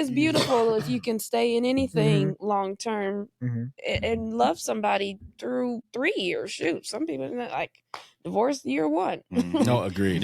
it's beautiful if you can stay in anything long term and love somebody through 3 years. Shoot, some people like divorce year one. No, agreed.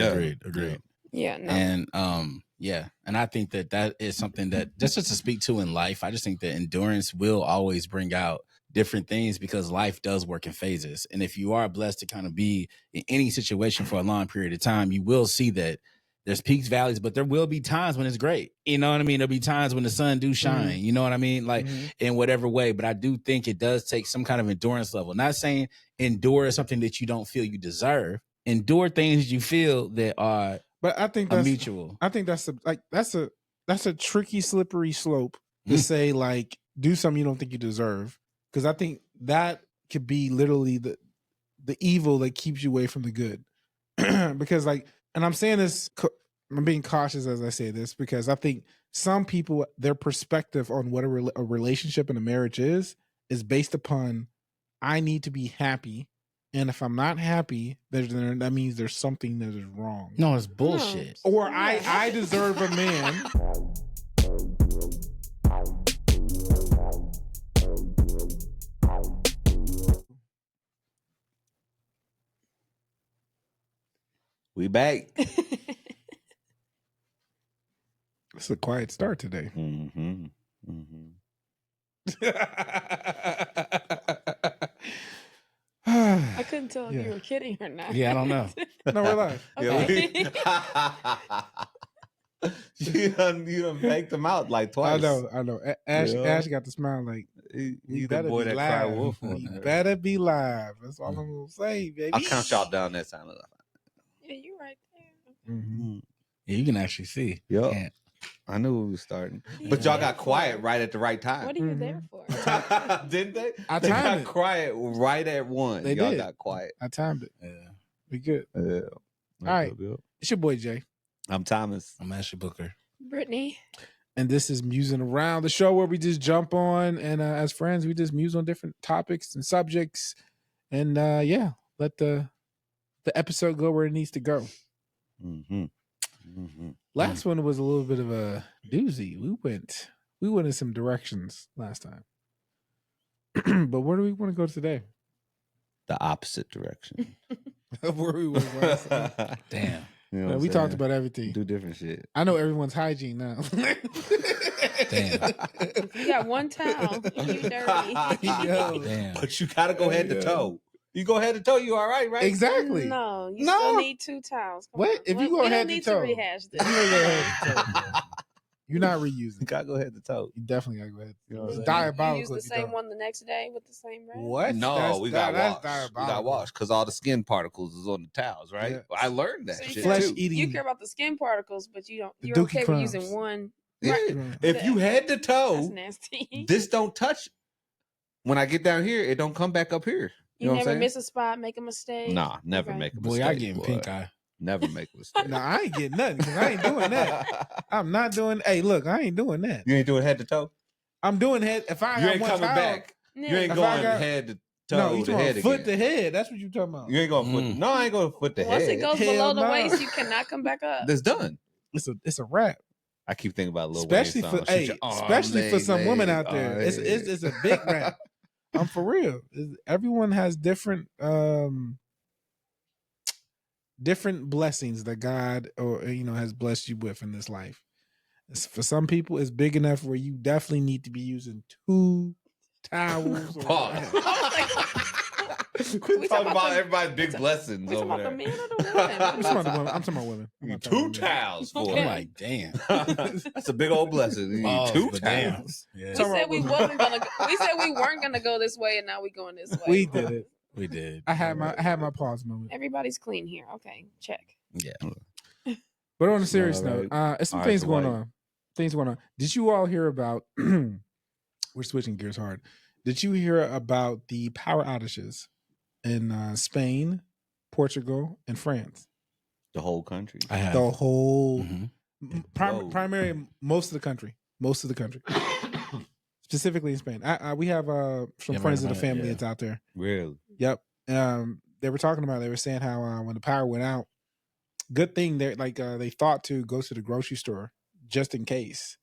Yeah, no. And and I think that is something that just to speak to in life. I just think that endurance will always bring out different things because life does work in phases. And if you are blessed to kind of be in any situation for a long period of time, you will see that there's peaks, valleys, but there will be times when it's great. You know what I mean? There'll be times when the sun do shine. You know what I mean? Like in whatever way. But I do think it does take some kind of endurance level. Not saying endure something that you don't feel you deserve. Endure things you feel that are but I think that's mutual. I think that's a tricky, slippery slope to say like do something you don't think you deserve. Because I think that could be literally the evil that keeps you away from the good. Because like, and I'm saying this, I'm being cautious as I say this because I think some people, their perspective on what a relationship and a marriage is based upon I need to be happy. And if I'm not happy, that means there's something that is wrong. No, it's bullshit. No. Or I deserve a man. We back. It's a quiet start today. I couldn't tell if you were kidding or not. Yeah, I don't know. No, we're live. Okay. You done faked them out like twice. I know. Ash got the smile like, you better be live. Wolf you better be live. That's all I'm going to say, baby. I'll count y'all down that time. Yeah, you're right there. Yeah, you can actually see. Yep. Yeah. I knew we was starting. But y'all got quiet right at the right time. What are you there for? Didn't they? They got quiet right at 1. Y'all got quiet. I timed it. Yeah. We good. Yeah. All right. It's your boy, Jay. I'm Thomas. I'm Ashley Booker. Brittany. And this is Musing Around, the show where we just jump on and as friends, we just muse on different topics and subjects. And let the episode go where it needs to go. Last one was a little bit of a doozy. We went in some directions last time. But where do we want to go today? The opposite direction. Of where we went last time. Damn. You know We talked about everything. Do different shit. I know everyone's hygiene now. Damn. You got one towel. You dirty. Yo. Damn. But you gotta go head to toe. You go head to toe, you all right? Exactly. No, you still need 2 towels. Come What? on. If you go head to toe. We don't need to rehash this. You don't go head to toe. You're not reusing. You gotta go head to toe. You definitely gotta go ahead. You know what I'm It's saying? diabolical. You use the same one the next day with the same red? What? No, we got that's washed. We diabolical. got washed because all the skin particles is on the towels, right? Yeah. I learned that So you shit Flesh too. eating. You care about the skin particles, but you don't. The You're dookie okay crumbs. with using one. Yeah. Right. If you head to That's toe, nasty. this don't touch. When I get down here, it don't come back up here. You know what I'm never saying? miss a spot, make a mistake. Nah, never Okay. make a Boy, mistake. I getting pink eye. Never make a mistake. No, I ain't getting nothing because I ain't doing that. I'm not doing. Hey, look, I ain't doing that. You ain't doing head to toe. I'm doing head. If I You got ain't one coming towel, back. Yeah. You ain't If going I got- head to toe No, you to talking head foot again. to head. That's what you talking about. You ain't going foot. No, I ain't going foot to Once head. it goes Hell below the no. waist, you cannot come back up. That's done. It's a wrap. I keep thinking about Lil Especially Wayne for song. Shoot your arm, especially for leg, some women leg, out there. arm, It's leg. a big wrap. I'm for real. Everyone has different blessings that God has blessed you with in this life. For some people, it's big enough where you definitely need to be using 2 towels. Pause. We Quit talking talking about about the- everybody's big blessings We talking over about the there. men or the women? I'm talking about the women. I'm talking about women. I'm not talking 2 about men. towels for Okay. I'm it. like, damn. That's a big old blessing. You need Pause, 2 but damn. towels. Yeah. We said we wasn't gonna. We said we weren't gonna go this way, and now we going this way. We did it. We did. I had my pause moment. Everybody's clean here. Okay, check. Yeah. But on a serious All right. note, it's some All things right, going Dwight. on. Things going on. Did you all hear about? We're switching gears hard. Did you hear about the power outages in Spain, Portugal, and France? The whole country. I have. The whole, Mhm. Whoa. primary, most of the country, specifically in Spain. We have some Yeah, friends of the right, family yeah. that's out there. Really? Yep. They were talking about. They were saying how when the power went out, good thing they thought to go to the grocery store just in case.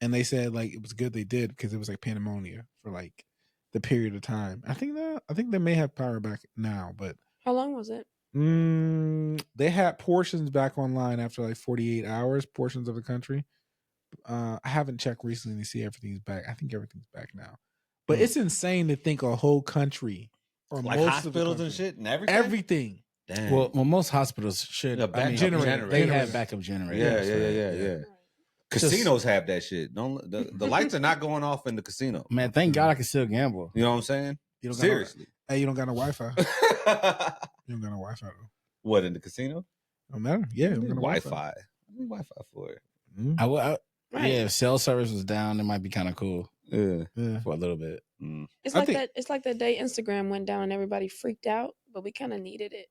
and they said like it was good they did because it was like pandemonium for like the period of time. I think they may have power back now, but How long was it? They had portions back online after like 48 hours, portions of the country. I haven't checked recently to see everything's back. I think everything's back now. But it's insane to think a whole country or like most hospitals of the and shit and everything. Everything. Damn. Well, most hospitals should. Yeah, I mean, generator. They have backup generators. Yeah. Casinos have that shit. Don't the lights are not going off in the casino. Man, thank God I can still gamble. You know what I'm saying? You don't Seriously. Hey, you don't got no Wi-Fi. You don't got no Wi-Fi though. What, in the casino? No matter. Yeah, you don't got no Wi-Fi. Wi-Fi for it. Mm-hmm. Yeah, if cell service was down, it might be kind of cool. Yeah. For a little bit. It's like that. It's like that day Instagram went down and everybody freaked out, but we kind of needed it.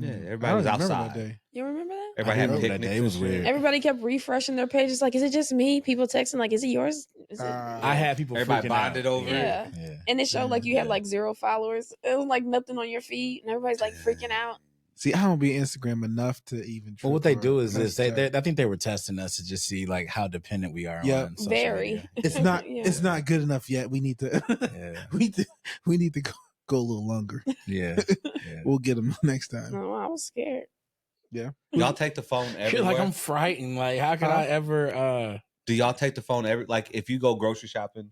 Yeah, everybody was outside. That day. You remember that? Everybody had picnics. That day was weird. Everybody kept refreshing their pages. Like, is it just me? People texting like, is it yours? Is it? I had people. Everybody bonded out. over Yeah. it. And it showed like you had like 0 followers. It was like nothing on your feed, and everybody's like freaking out. See, I don't be Instagram enough to even. Well, what they do is they I think they were testing us to just see like how dependent we are. Yeah, on social very. media. It's not. It's not good enough yet. We need to. we need to go a little longer. Yeah. We'll get them next time. No, I was scared. Yeah. Y'all take the phone everywhere? You're like, I'm frightened. Like, how could I ever? Do y'all take the phone like if you go grocery shopping?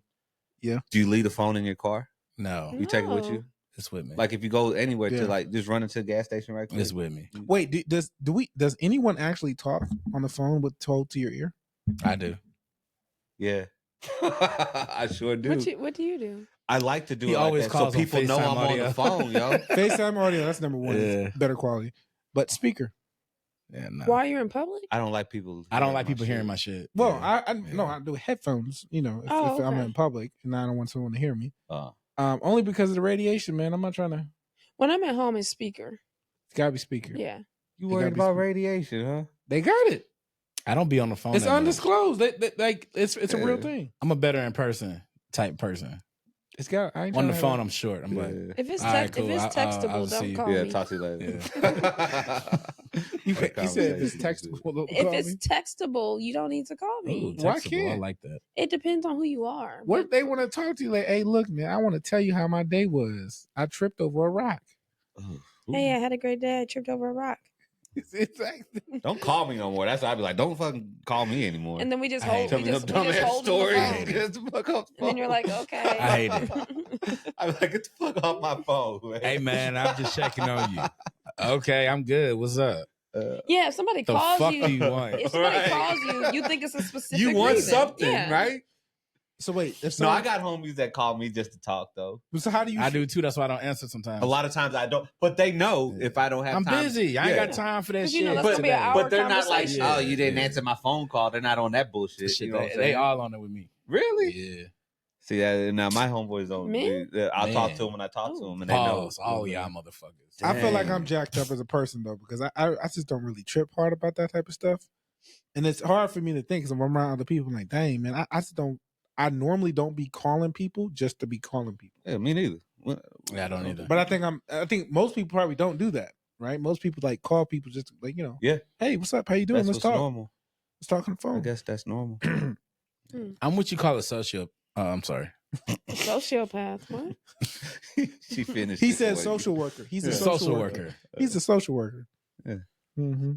Yeah. Do you leave the phone in your car? No. You take it with you? It's with me. Like if you go anywhere to like just run into the gas station right quick? It's with me. Wait, does anyone actually talk on the phone with told to your ear? I do. Yeah. I sure do. What do you do? I like to do He it always like that, calls so people on know FaceTime I'm audio. on the phone, yo. FaceTime audio, that's number one. Yeah. It's better quality. But speaker. Yeah, no. While you're in public? I don't like people. I don't like people hearing my shit. Well, Yeah. no, I do headphones, you know, if Oh, I'm okay. in public and I don't want someone to hear me. Uh, Only because of the radiation, man. I'm not trying to. When I'm at home, it's speaker. It's gotta be speaker. Yeah. you They worried gotta be about speak- radiation, huh? They got it. I don't be on the phone. It's that much. undisclosed. Like it's a real Yeah. thing. I'm a better in person type person. It's got. I ain't On trying the to phone, have I'm short. I'm like, If it's All right, cool. if it's I'll textable, see don't you. call Yeah, me. talk to you later. He said if it's Conversation. textable, don't If call it's me. textable, you don't need to call me. ooh, Why textable. can't? I like that. It depends on who you are. What if but- they want to talk to you? Like, hey, look, man, I want to tell you how my day was. I tripped over a rock. Hey, I had a great day. I tripped over a rock. It's like, Don't call me no more. That's why I'd be like, don't fucking call me anymore. And then we just I hate hold. Tell We me them just dumbass hold stories. the phone. Get the fuck off the And then you're phone. like, okay. I hate I'm like, get the fuck off my phone. Man. Hey man, I'm just checking on you. Okay, I'm good. What's up? Yeah, if somebody The calls fuck you, do you want? if somebody Right. calls you, you think it's a specific You want reason. something, Yeah. right? so wait, if No, someone, I got homies that call me just to talk though. So how do you? I do too. That's why I don't answer sometimes. A lot of times I don't, but they know if I don't have I'm time. busy. I ain't Yeah. got time for that 'Cause shit. you know that's But, gonna be an hour but they're not like, conversation. oh, you didn't Yeah. answer my phone call. They're not on that bullshit. Shit, You know what I'm they saying? all on it with me. Really? Yeah. See, now my homeboys don't. Men? I'll talk Man. to them when I talk to Ooh. them, and they know. Pause. Oh y'all motherfuckers. I feel like Dang. I'm jacked up as a person though because I just don't really trip hard about that type of stuff, and it's hard for me to think because I'm around other people. I'm like, dang man, I just don't. I normally don't be calling people just to be calling people. Yeah, me neither. Yeah, I don't either. But I think most people probably don't do that, right? Most people like call people just like Yeah. Hey, what's up? How you doing? That's Let's what's talk. normal. Let's talk on the I phone. guess that's normal. I'm what you call a socio. I'm sorry. Sociopath. What? She finished. He it said for you. social worker. He's a Yeah. social worker. He's a social worker. Yeah. Mm-hmm.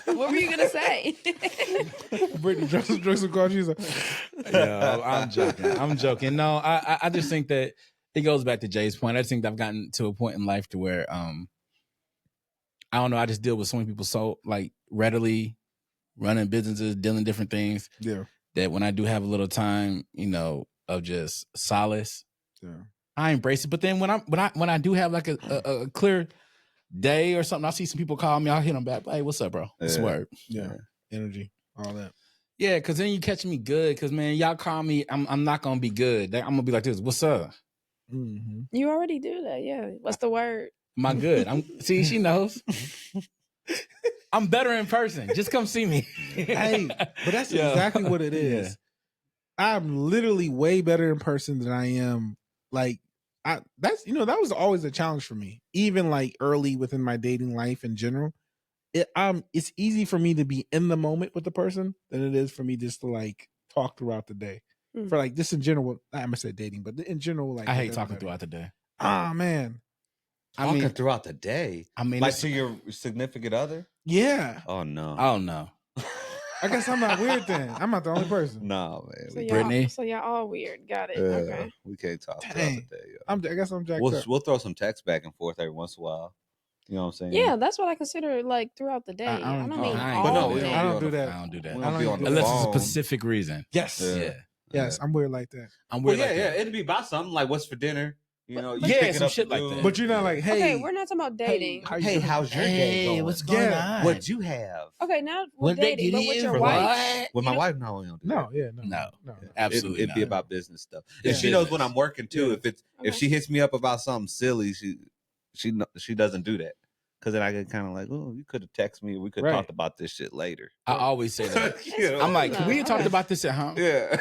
What were you gonna say? Brittany drunk some coffee. She's like, Yeah, I'm joking. I'm joking. No, I just think that it goes back to Jay's point. I just think that I've gotten to a point in life to where I don't know. I just deal with so many people so like readily, running businesses, dealing different things. yeah, That when I do have a little time, you know, of just solace, yeah. I embrace it. But then when I do have like a clear day or something, I see some people call me. I'll hit them back. Hey, what's up, bro? It's Yeah. word. Yeah, energy, all that. Yeah, because then you catch me good. Because man, y'all call me, I'm not gonna be good. I'm gonna be like this. What's up? Mm-hmm. You already do that. Yeah. What's the word? Am I good? See, she knows. I'm better in person. Just come see me. Hey, but that's Yeah. exactly what it is. Yeah. I'm literally way better in person than I am. Like, that was always a challenge for me. Even like early within my dating life in general, it's easy for me to be in the moment with the person than it is for me just to like talk throughout the day. Mm. For like just in general, I'm gonna say dating, but in general, like I hate talking throughout the day. Ah, man. Talking throughout the day. I mean, like to your significant other. Yeah. Oh no. Oh no. I guess I'm not weird then. I'm not the only person. No, man. So Brittany? So y'all all weird. Got it. Okay. We can't talk throughout Dang. the day. Yo. I guess I'm jacked up. We'll throw some text back and forth every once in a while. You know what I'm saying? Yeah, that's what I consider like throughout the day. I don't mean I all ain't- the but no, day. I don't do that. I don't do that. We don't be on the Unless phone. it's a specific reason. Yes. Yeah. Yes, I'm weird like that. I'm Well, weird. yeah, like that. It'd be about something like what's for dinner. You know, you Yeah, picking some up shit the like dude. that. But you're not like, hey, Okay, we're not talking about dating. how you Hey, doing? how's your day going? what's going Yeah. on? What'd you have? Okay, now What with they dating, but get with in your for wife. what? With You my know- wife, no, we don't do No, that. yeah, No. no. Absolutely It'd be not. about business stuff. Yeah. And she knows when I'm working too. Yeah. If she hits me up about something silly, she doesn't do that. Because then I get kind of like, oh, you could have texted me. We could have Right. talked about this shit later. I always say that. You know? I'm like, No, we talked okay. about this at home. Yeah.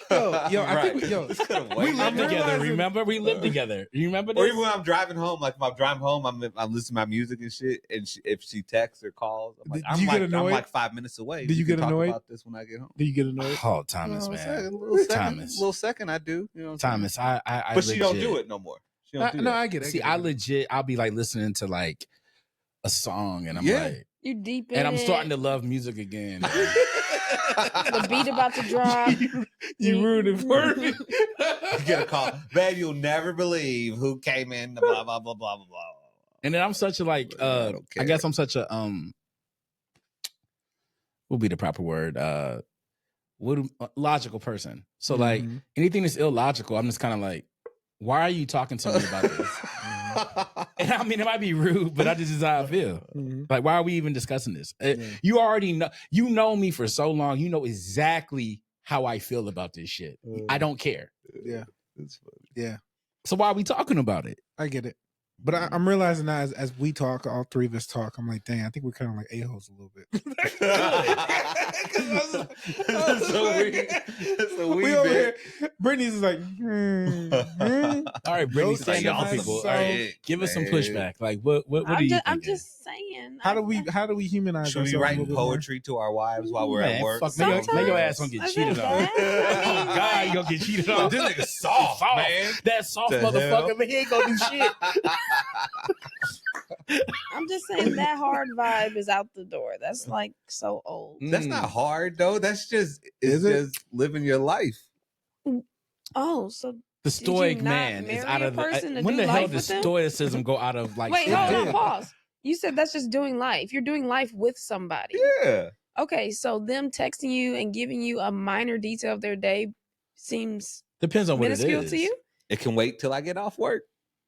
Yo, I think Right. yo, Just could've We waited. lived together. realizing- Remember? We lived together. You remember Or this? even when I'm driving home, like if I'm driving home, I'm listening to my music and shit. And if she texts or calls, I'm like, Do you get annoyed? I'm like 5 minutes away. Do you We can get talk annoyed? about this when I get home. do you get annoyed? Oh, Thomas, You know what I'm man. saying? A little second, Thomas. little second, I do. You know what I'm saying? Thomas, I But she don't legit- do it no more. She don't do No, that. I get it. See, I legit, I'll be like listening to like a song, and I'm Yeah. like, You deep in and I'm it. starting to love music again. The beat about to drop. you ruined it for me. You get a call, babe. You'll never believe who came in. The blah blah blah blah blah blah. And then I'm such a like, I don't I guess I'm such a what would be the proper word? Logical person. So like Mhm. anything that's illogical, I'm just kind of like, why are you talking to me about this? And I mean, it might be rude, but this is how I feel. Mhm. Like, why are we even discussing this? Yeah. You already know. You know me for so long. You know exactly how I feel about this shit. I don't care. Yeah, It's funny. yeah, So why are we talking about it? I get it. But I'm realizing now as we talk, all three of us talk, I'm like, dang, I think we're kind of like a-holes a little bit. It's so weird. It's a We wee over bit. here, Brittany's is like, All right, Brittany, Those stand up for things people. so- All right, give us some pushback. Like, what are you I'm thinking? just saying. How do we humanize Should we ourselves be a writing little bit more? poetry to our wives while we're Man, at work? fuck, make your ass gonna get Sometimes. cheated on. Is that Oh bad? God, you gonna get cheated on. This nigga soft, man. That soft The motherfucker, hell? man, he ain't gonna do shit. I'm just saying that hard vibe is out the door. That's like so old. That's Mm. not hard though. That's just Is it? just living your life. Oh, so The you stoic not man is marry out a of person the. to When do the hell life does with them? stoicism go out of like? wait, it hold on, did. pause. You said that's just doing life. You're doing life with somebody. Yeah. Okay, so them texting you and giving you a minor detail of their day seems Depends on what it minuscule is. to you. It can wait till I get off work.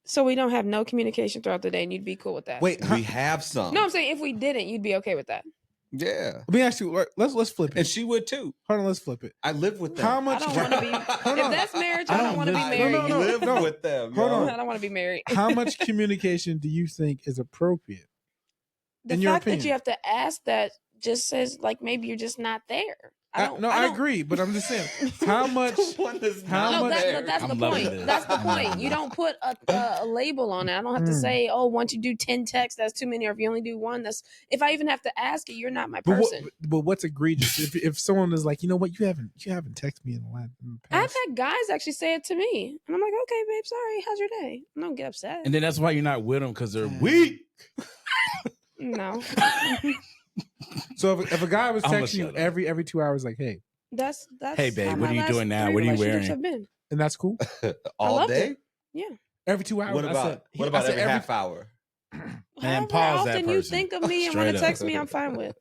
So we don't have no communication throughout the day, and you'd be cool with that. Wait, We have some. no, I'm saying if we didn't, you'd be okay with that. Yeah. let me ask you. Let's flip And it. she would too. Hold on, let's flip it. I live with them. How I much? don't want to be. Hold If on. that's marriage, I I don't don't want to be live- married. No, no, live no. with them. Hold yo. on. I don't want to be married. How much communication do you think is appropriate? The in your fact that opinion? you have to ask that just says like maybe you're just not there. I don't. I agree, but I'm just saying, how much? The one that's How not No, much- there. that's the I'm loving point. this. That's the I'm loving point. You this. don't put a label on it. I don't have to Mm. say, oh, once you do 10 texts, that's too many, or if you only do one, that's. If I even have to ask it, you're not my But, person. but what's egregious if someone is like, you know what, you haven't texted me in the I've past. had guys actually say it to me, and I'm like, okay, babe, sorry. How's your day? I don't get upset. And then that's why you're not with them because they're weak. No, So if a guy was I'm gonna texting you shut up. every 2 hours, like, hey, that's. Hey, babe, how what my are you last doing now? 3 What are you relationships wearing? have been. and that's cool. All loved day? it. Every 2 hours. What I about said- what I about said every half hour? Man, However pause that often you person. think of me and want Straight to up. text me, I'm fine with.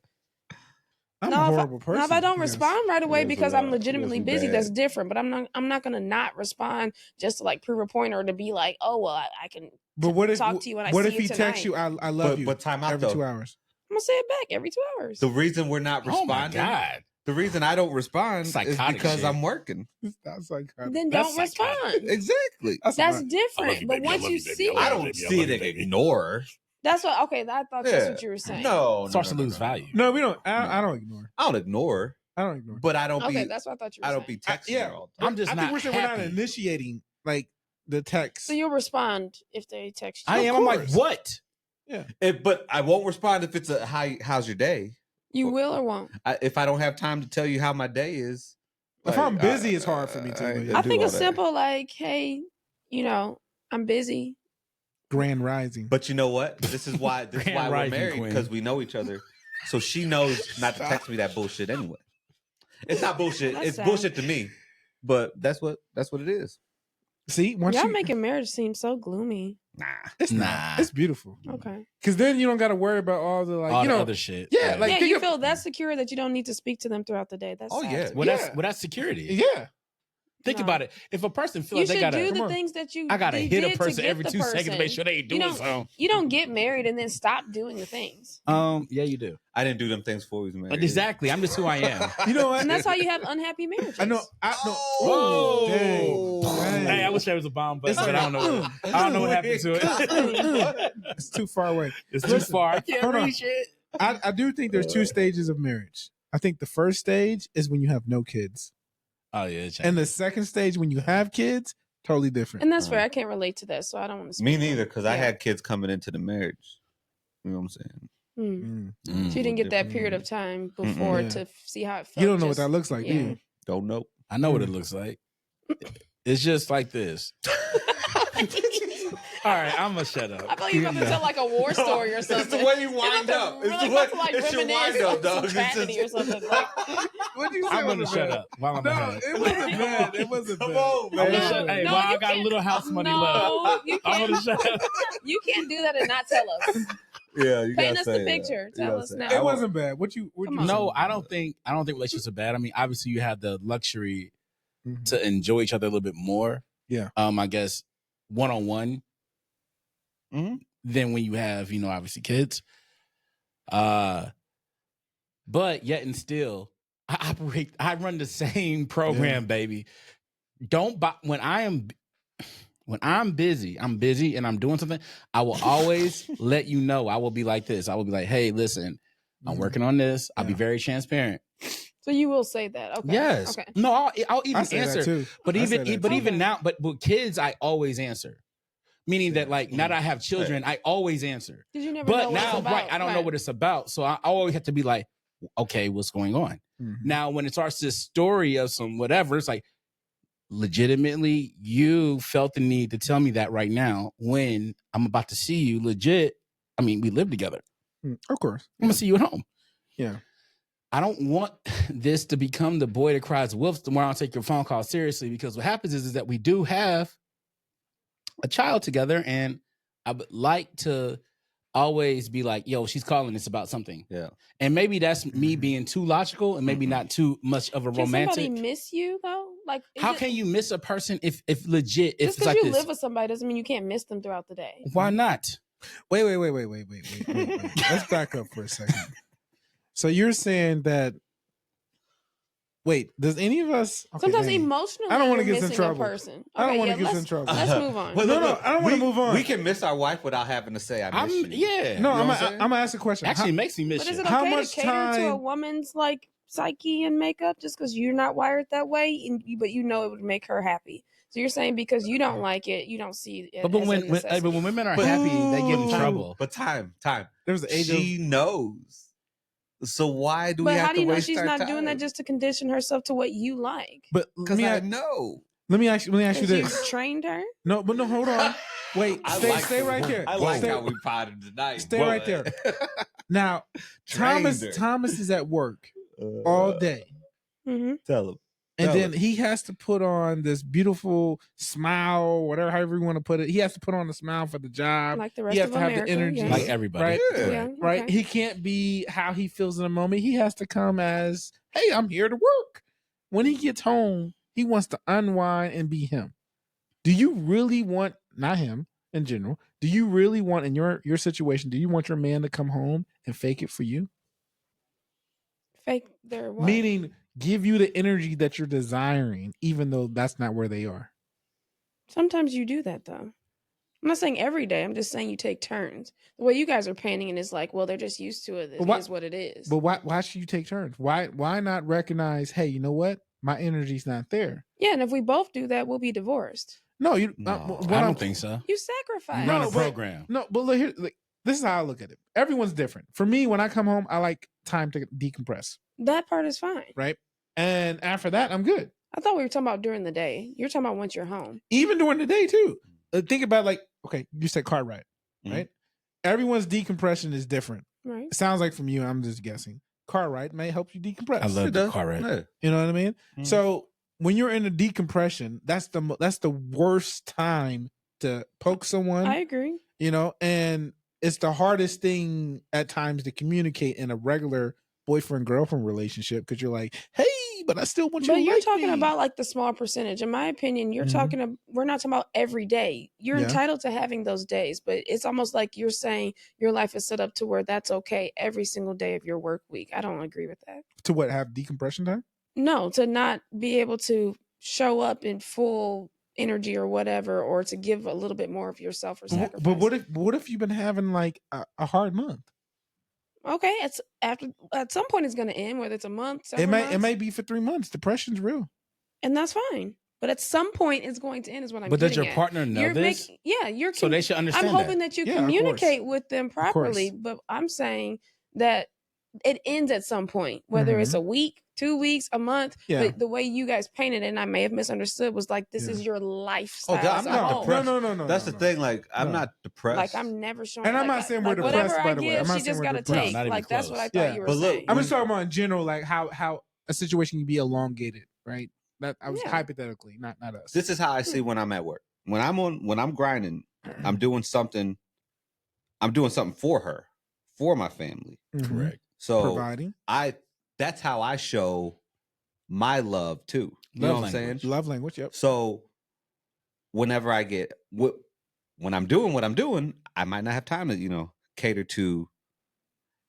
I'm Now, a if horrible person. Now, if I don't Yes. respond right away Yes, because you I'm are. legitimately Yes, you busy, bad. that's different. But I'm not gonna not respond just to like prove a point or to be like, oh well, I can. But what if talk to you when I what see if you he texts you, tonight. I love you, But time out every though. 2 hours? I'm gonna say it back every 2 hours. The reason we're not Oh my responding, God. the reason I don't respond is Psychotic because shit. I'm working. That's like Then That's don't psychotic. respond. Exactly. That's fine. different. But once you see I it, don't see it and ignore. that's what. Okay, I thought that's Yeah. what you were saying. No, Starts to no, lose no. value. No, we don't. I don't ignore. I don't ignore, I don't ignore. but I don't Okay, be. that's what I thought you were I saying. don't be texting yeah. her all the time. I'm just I not think we're saying we're not happy. initiating like the text. So you'll respond if they text you. I Of am. I'm like, course. what? But I won't respond if it's a how's your day. You will or won't? If I don't have time to tell you how my day is. If I'm busy, it's hard for me to. I think it's simple, like, hey, I'm busy. Grand rising. But you know what? This is why we're married, because we know each other. So she knows not to text me that bullshit anyway. It's not bullshit. It's bullshit to me. But that's what it is. See, y'all making marriage seem so gloomy. Nah, it's not. It's beautiful. Okay. Because then you don't got to worry about all the other shit. Yeah, like you feel that secure that you don't need to speak to them throughout the day. That's sad. Well, that's security. Yeah. Think about it. If a person feels like they gotta do the things that you, I gotta hit a person every 2 person. seconds to make sure they ain't doing something. You don't get married and then stop doing the things. Yeah, you do. I didn't do them things before we was married. Exactly. I'm just who I am. You know what? And that's why you have unhappy marriages. I know. Whoa! Dang. Hey, I wish there was a bomb button, but I don't know. I don't know what happened to it. It's too far away. It's too far. I can't reach it. I do think there's 2 stages of marriage. I think the first stage is when you have no kids. Oh yeah, and the second stage when you have kids, totally different. And that's fair. I can't relate to that, so I don't want to. Me neither, because I had kids coming into the marriage. You know what saying? I'm So you didn't get that period of time before to see how it felt. You don't know what that looks like, do you? Don't know. I know what it looks like. It's just like this. All right, I'm gonna shut up. I thought you were going to tell like a war story or something. It's the way you wind up. It's your wind up, dog. Or something. What'd you say? I'm gonna shut up while I'm ahead. It wasn't bad. It wasn't bad. Come on, man. Hey, while I got a little house money left, I'm gonna shut up. You can't do that and not tell us. Yeah, you paint us the picture. Tell us now. It wasn't bad. What you No, I don't think relationships are bad. I mean, obviously you have the luxury to enjoy each other a little bit more. Yeah. I guess one-on-one than when you have, obviously kids. But yet and still, I run the same program, baby. When I'm busy and I'm doing something, I will always let you know. I will be like this. I will be like, hey, listen, I'm working on this. I'll be very transparent. So you will say that, okay? Yes. Okay. No, I'll even answer. Too. But even now, but with kids, I always answer. Meaning that, like, now that I have children, I always answer. Because you never but know what now, it's about. I don't know what it's about. So I always have to be like, okay, what's going on? Mm-hmm. Now, when it starts this story of some whatever, it's like, legitimately, you felt the need to tell me that right now when I'm about to see you legit. I mean, we live together. Of course. I'm going to see you at home. Yeah. I don't want this to become the boy that cries wolf the more I don't take your phone call seriously, because what happens is that we do have a child together, and I would like to always be like, yo, she's calling us about something. Yeah. And maybe that's me being too logical and maybe not too much of a romantic. Can somebody miss you though? Like, how can you miss a person if legit, if just it's like because you this? live with somebody doesn't mean you can't miss them throughout the day. Why not? Wait. Let's back up for a second. So you're saying that? Wait, does any of us? Okay, sometimes emotionally, I don't want to get in trouble. Person. I don't want to get in trouble. Let's move on. No, I don't want to move on. We can miss our wife without having to say I miss you. Yeah. No, I'm gonna ask a question. Actually, it makes me miss but you. is it How okay much to cater time? to a woman's like psyche and makeup just because you're not wired that way, but you know it would make her happy? So you're saying because you don't like it, you don't see it. But when women are happy, they get in trouble. But time. There's an age. She knows. So why do we but have how do to you know waste she's our not time? doing that just to condition herself to what you like? But Because I know. Let me ask you You this. trained her? No, hold on. Wait, stay right there. I like how we potted tonight. Stay right there. Now, Thomas is at work all day. Mm-hmm. Tell him. And then he has to put on this beautiful smile, whatever, however you want to put it. He has to put on a smile for the job. Like the rest he has of to have America, the energy. yeah. Like everybody. Right? Yeah, Right? okay. He can't be how he feels in a moment. He has to come as, hey, I'm here to work. When he gets home, he wants to unwind and be him. Do you really want, not him in general, do you really want in your situation, do you want your man to come home and fake it for you? Fake their what? Meaning give you the energy that you're desiring, even though that's not where they are. Sometimes you do that though. I'm not saying every day. I'm just saying you take turns. The way you guys are painting it is like, well, they're just used to it. It is what it is. But why should you take turns? Why not recognize, hey, you know what? My energy's not there. Yeah, and if we both do that, we'll be divorced. No, I don't think so. You sacrifice. Run a program. No, but look here. this is how I look at it. Everyone's different. For me, when I come home, I like time to decompress. That part is fine. Right. And after that, I'm good. I thought we were talking about during the day. You're talking about once you're home. Even during the day, too. Think about okay, you said car ride, right? Everyone's decompression is different. Right. It sounds like from you, I'm just guessing. Car ride may help you decompress. I love the car ride. Yeah. You know what I mean? So when you're in a decompression, that's the worst time to poke someone. I agree. And it's the hardest thing at times to communicate in a regular boyfriend-girlfriend relationship because you're like, hey, but I still want you to you're like talking me. about like the small percentage. In my opinion, we're not talking about every day. You're entitled to having those days, but it's almost like you're saying your life is set up to where that's okay every single day of your work week. I don't agree with that. To what, have decompression time? No, to not be able to show up in full energy or whatever, or to give a little bit more of yourself or sacrifice. But what if you've been having like a hard month? Okay, it's at some point it's going to end, whether it's a month, It may be for 3 months. Depression's real, and that's fine. But at some point it's going to end. Is what I'm. But does your at. partner know this? So they should understand. I'm hoping that you communicate with them properly. But I'm saying that it ends at some point, whether it's a week, 2 weeks, a month. Yeah. But the way you guys painted it, and I may have misunderstood, was like this is your lifestyle. I'm not depressed. No. That's the thing. Like I'm not depressed. Like I'm never showing. And I'm not saying we're depressed. By the way, I'm not she just saying got to take. Like that's what I thought you were saying. I'm just talking about in general, like how a situation can be elongated, right? That I was hypothetically, not us. This is how I see when I'm at work. When I'm grinding, I'm doing something for her, for my family. Correct. So providing. That's how I show my love too. You know what I'm saying? Love language, yep. So whenever when I'm doing what I'm doing, I might not have time to, cater to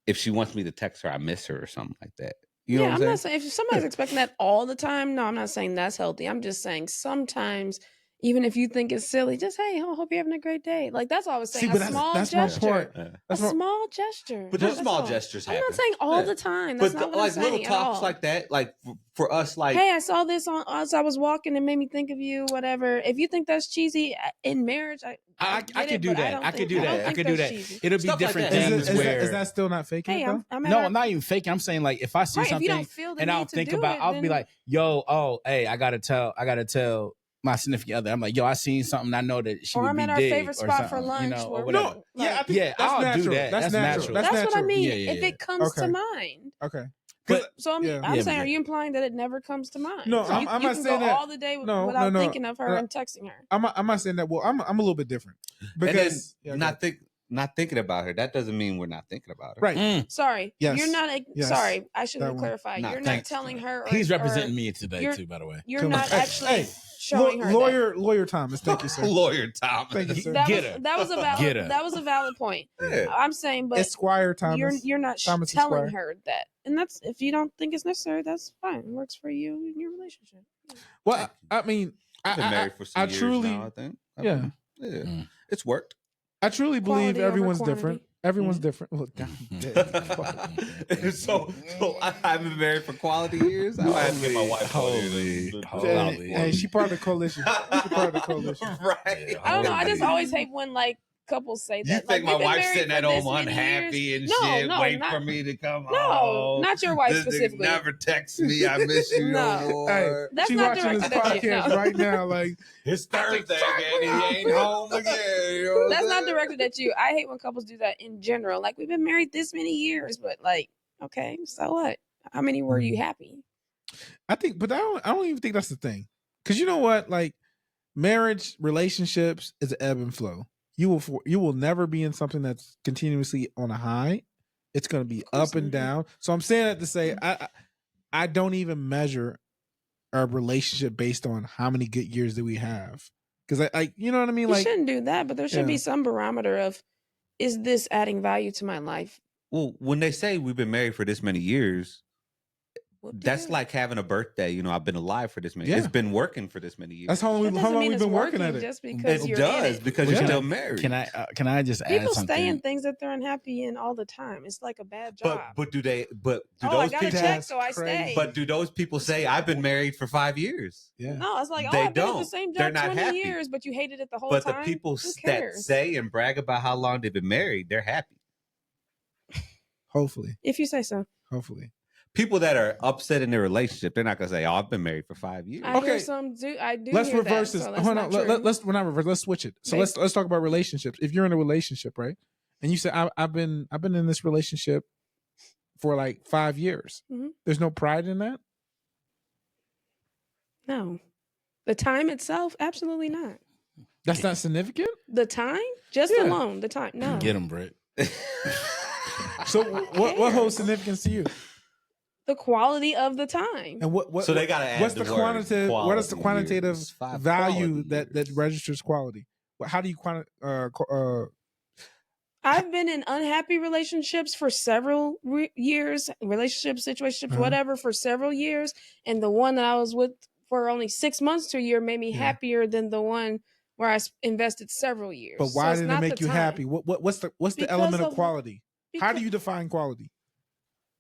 if she wants me to text her, I miss her or something like that. You know what I'm not saying if somebody's expecting that all the time, no, I'm not saying that's healthy. I'm just saying sometimes, even if you think it's silly, just, hey, I hope you're having a great day. Like, that's all I was saying. See, small gesture. My point. A small gesture. But there's small gestures happen. I'm not saying all the time. That's not what I'm saying little talks like that, like for us, like, hey, I saw this as I was walking and made me think of you, whatever. If you think that's cheesy in marriage, I could do that. I could do that. It'll be different things where. Is that still not faking? Hey, I'm not even faking. I'm saying, like, if I see something and I'll think about, I'll be like, yo, hey, I gotta tell my significant other. I'm like, yo, I seen something. I know that she would be I'm at our favorite spot for lunch. Or whatever. I think I'll do that. That's natural. That's what I mean. If it comes to mind. Okay. So I'm saying, are you implying that it never comes to mind? No, so I'm not saying that all the day without thinking of her and texting her. I'm not saying that. Well, I'm a little bit different because not thinking about her. That doesn't mean we're not thinking about her. Right. Sorry. Yes. You're not. Yes. Sorry. I should clarify. You're not telling her. He's representing me today too, by the way. You're not actually showing her. Lawyer Thomas. Thank you, sir. Lawyer Thomas. Thank you, sir. That was a valid point. Yeah. I'm saying, but Esquire Thomas. You're not Thomas telling Esquire. her that, and that's if you don't think it's necessary, that's fine. It works for you in your relationship. Well, I mean, I've been married for some years truly, now, I think. Yeah. It's worked. I truly believe Quality everyone's over different. Everyone's different. Well, so I've been married for quality years. I have to get my wife. Hey, she part of the coalition. Right. I don't know. I just always hate when couples say that. You think my wife's sitting at home unhappy and shit, waiting for me to come home? No, not your wife this specifically. Never text me. I miss you no more. Hey, that's she not watching this directed at you. podcast right now. Like, it's Thursday and he ain't home again. You know that's not directed at you. I hate when couples do that in general. Like, we've been married this many years, but like, okay, so what? How many were you happy? I think, but I don't even think that's the thing. Because you know what? Like, marriage, relationships is an ebb and flow. You will never be in something that's continuously on a high. It's going to be up and down. So I'm saying that to say I don't even measure our relationship based on how many good years that we have. Because I you know what I mean? You like, shouldn't do that, but there should be some barometer of, is this adding value to my life? Well, when they say we've been married for this many years, That's like having a birthday. You know, I've been alive for this many. It's been working for this many years. That's how long we've been working at it. Just because it does because you're still married. Can I just add people something? stay in things that they're unhappy in all the time. It's like a bad job. But do those I got people? a check, so I stay. But do those people say I've been married for 5 years? Yeah. No, it's like they I've been don't. at the same They're job not 20 happy. years, but you hated it the whole but time. But the people Who that cares? say and brag about how long they've been married, they're happy. Hopefully. If you say so. Hopefully. People that are upset in their relationship, they're not gonna say, "Oh, I've been married for 5 years." I hear some do. I do. Let's hear reverse that, this. so that's Hold not on. true. We're not reverse. Let's switch it. So let's talk about relationships. If you're in a relationship, right, and you say I've been in this relationship for like 5 years, there's no pride in that. No, the time itself, absolutely not. That's not significant. The time, just alone, the time. No, Get him, Britt. So what holds significance to you? The quality of the time. And what so they gotta add what's the the word quantitative? What is the quality quantitative years. value Quality that registers quality? How do you I've been in unhappy relationships for several years, relationships, situationships, whatever, for several years, and the one that I was with for only 6 months to a year made me happier than the one where I invested several years. But why didn't it make you happy? What's the element of quality? How do you define quality?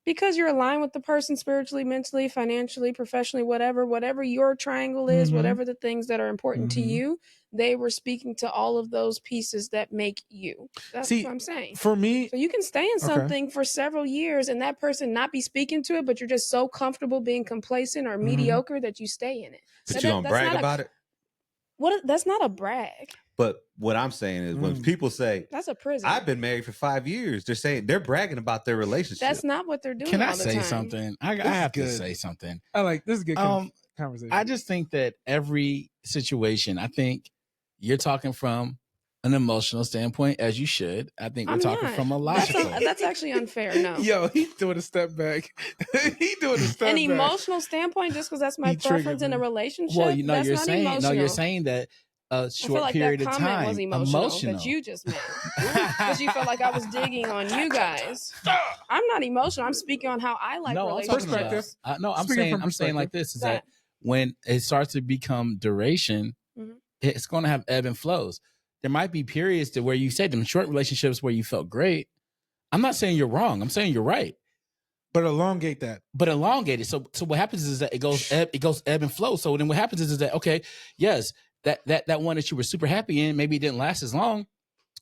Because you're aligned with the person spiritually, mentally, financially, professionally, whatever your triangle is, whatever the things that are important to you, they were speaking to all of those pieces that make you. That's what I'm saying. For me, so you can stay in something for several years and that person not be speaking to it, but you're just so comfortable being complacent or mediocre that you stay in it. But you don't brag about it? That's not a brag. But what I'm saying is when people say, that's a prison. I've been married for 5 years, they're bragging about their relationship. That's not what they're doing. Can I all the say time. something? I have to say something. I like this is a good conversation. I just think that every situation, I think you're talking from an emotional standpoint, as you should. I think we're talking from a logical. That's actually unfair. No. Yo, he's doing a step back. An emotional standpoint, just because that's my preference in a relationship. Well, you know, that's you're not saying emotional. you're saying that a short like period that of time was emotional. That you just made because you felt like I was digging on you guys. I'm not emotional. I'm speaking on how I like relationships. I'm saying like this is that when it starts to become duration, it's going to have ebb and flows. There might be periods to where you said them short relationships where you felt great. I'm not saying you're wrong. I'm saying you're right. But elongate that. But elongate it. So what happens is that it goes ebb and flow. So then what happens is that, okay, yes, that one that you were super happy in, maybe it didn't last as long.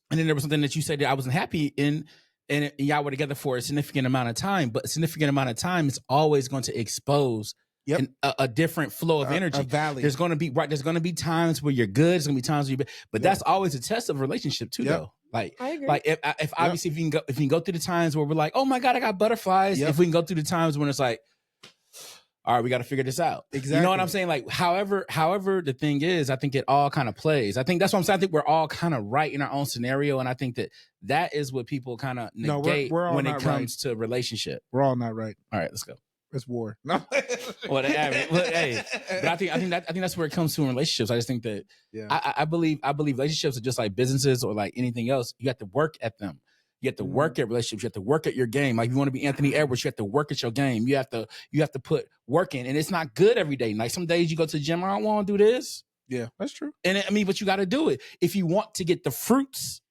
And then there was something that you said that I wasn't happy in, and y'all were together for a significant amount of time. But a significant amount of time is always going to expose a different flow of energy. A valley. There's going to be times where you're good. There's going to be times where but that's always a test of a relationship too, though. Like, I agree. like if obviously if you can go through the times where we're like, oh my God, I got butterflies. If we can go through the times when it's like, all right, we got to figure this out. Exactly. You know what I'm saying? Like, however the thing is, I think it all kind of plays. I think that's what I'm saying. I think we're all kind of right in our own scenario. And I think that is what people kind of negate when it comes to relationship. We're all not right. All right, let's go. It's war. No. But I think that's where it comes to in relationships. I just think that I believe relationships are just like businesses or like anything else. You have to work at them. You have to work at relationships. You have to work at your game. Like if you want to be Anthony Edwards, you have to work at your game. You have to put work in, and it's not good every day. Like some days you go to the gym, I don't want to do this. Yeah, that's true. And but you got to do it if you want to get the fruits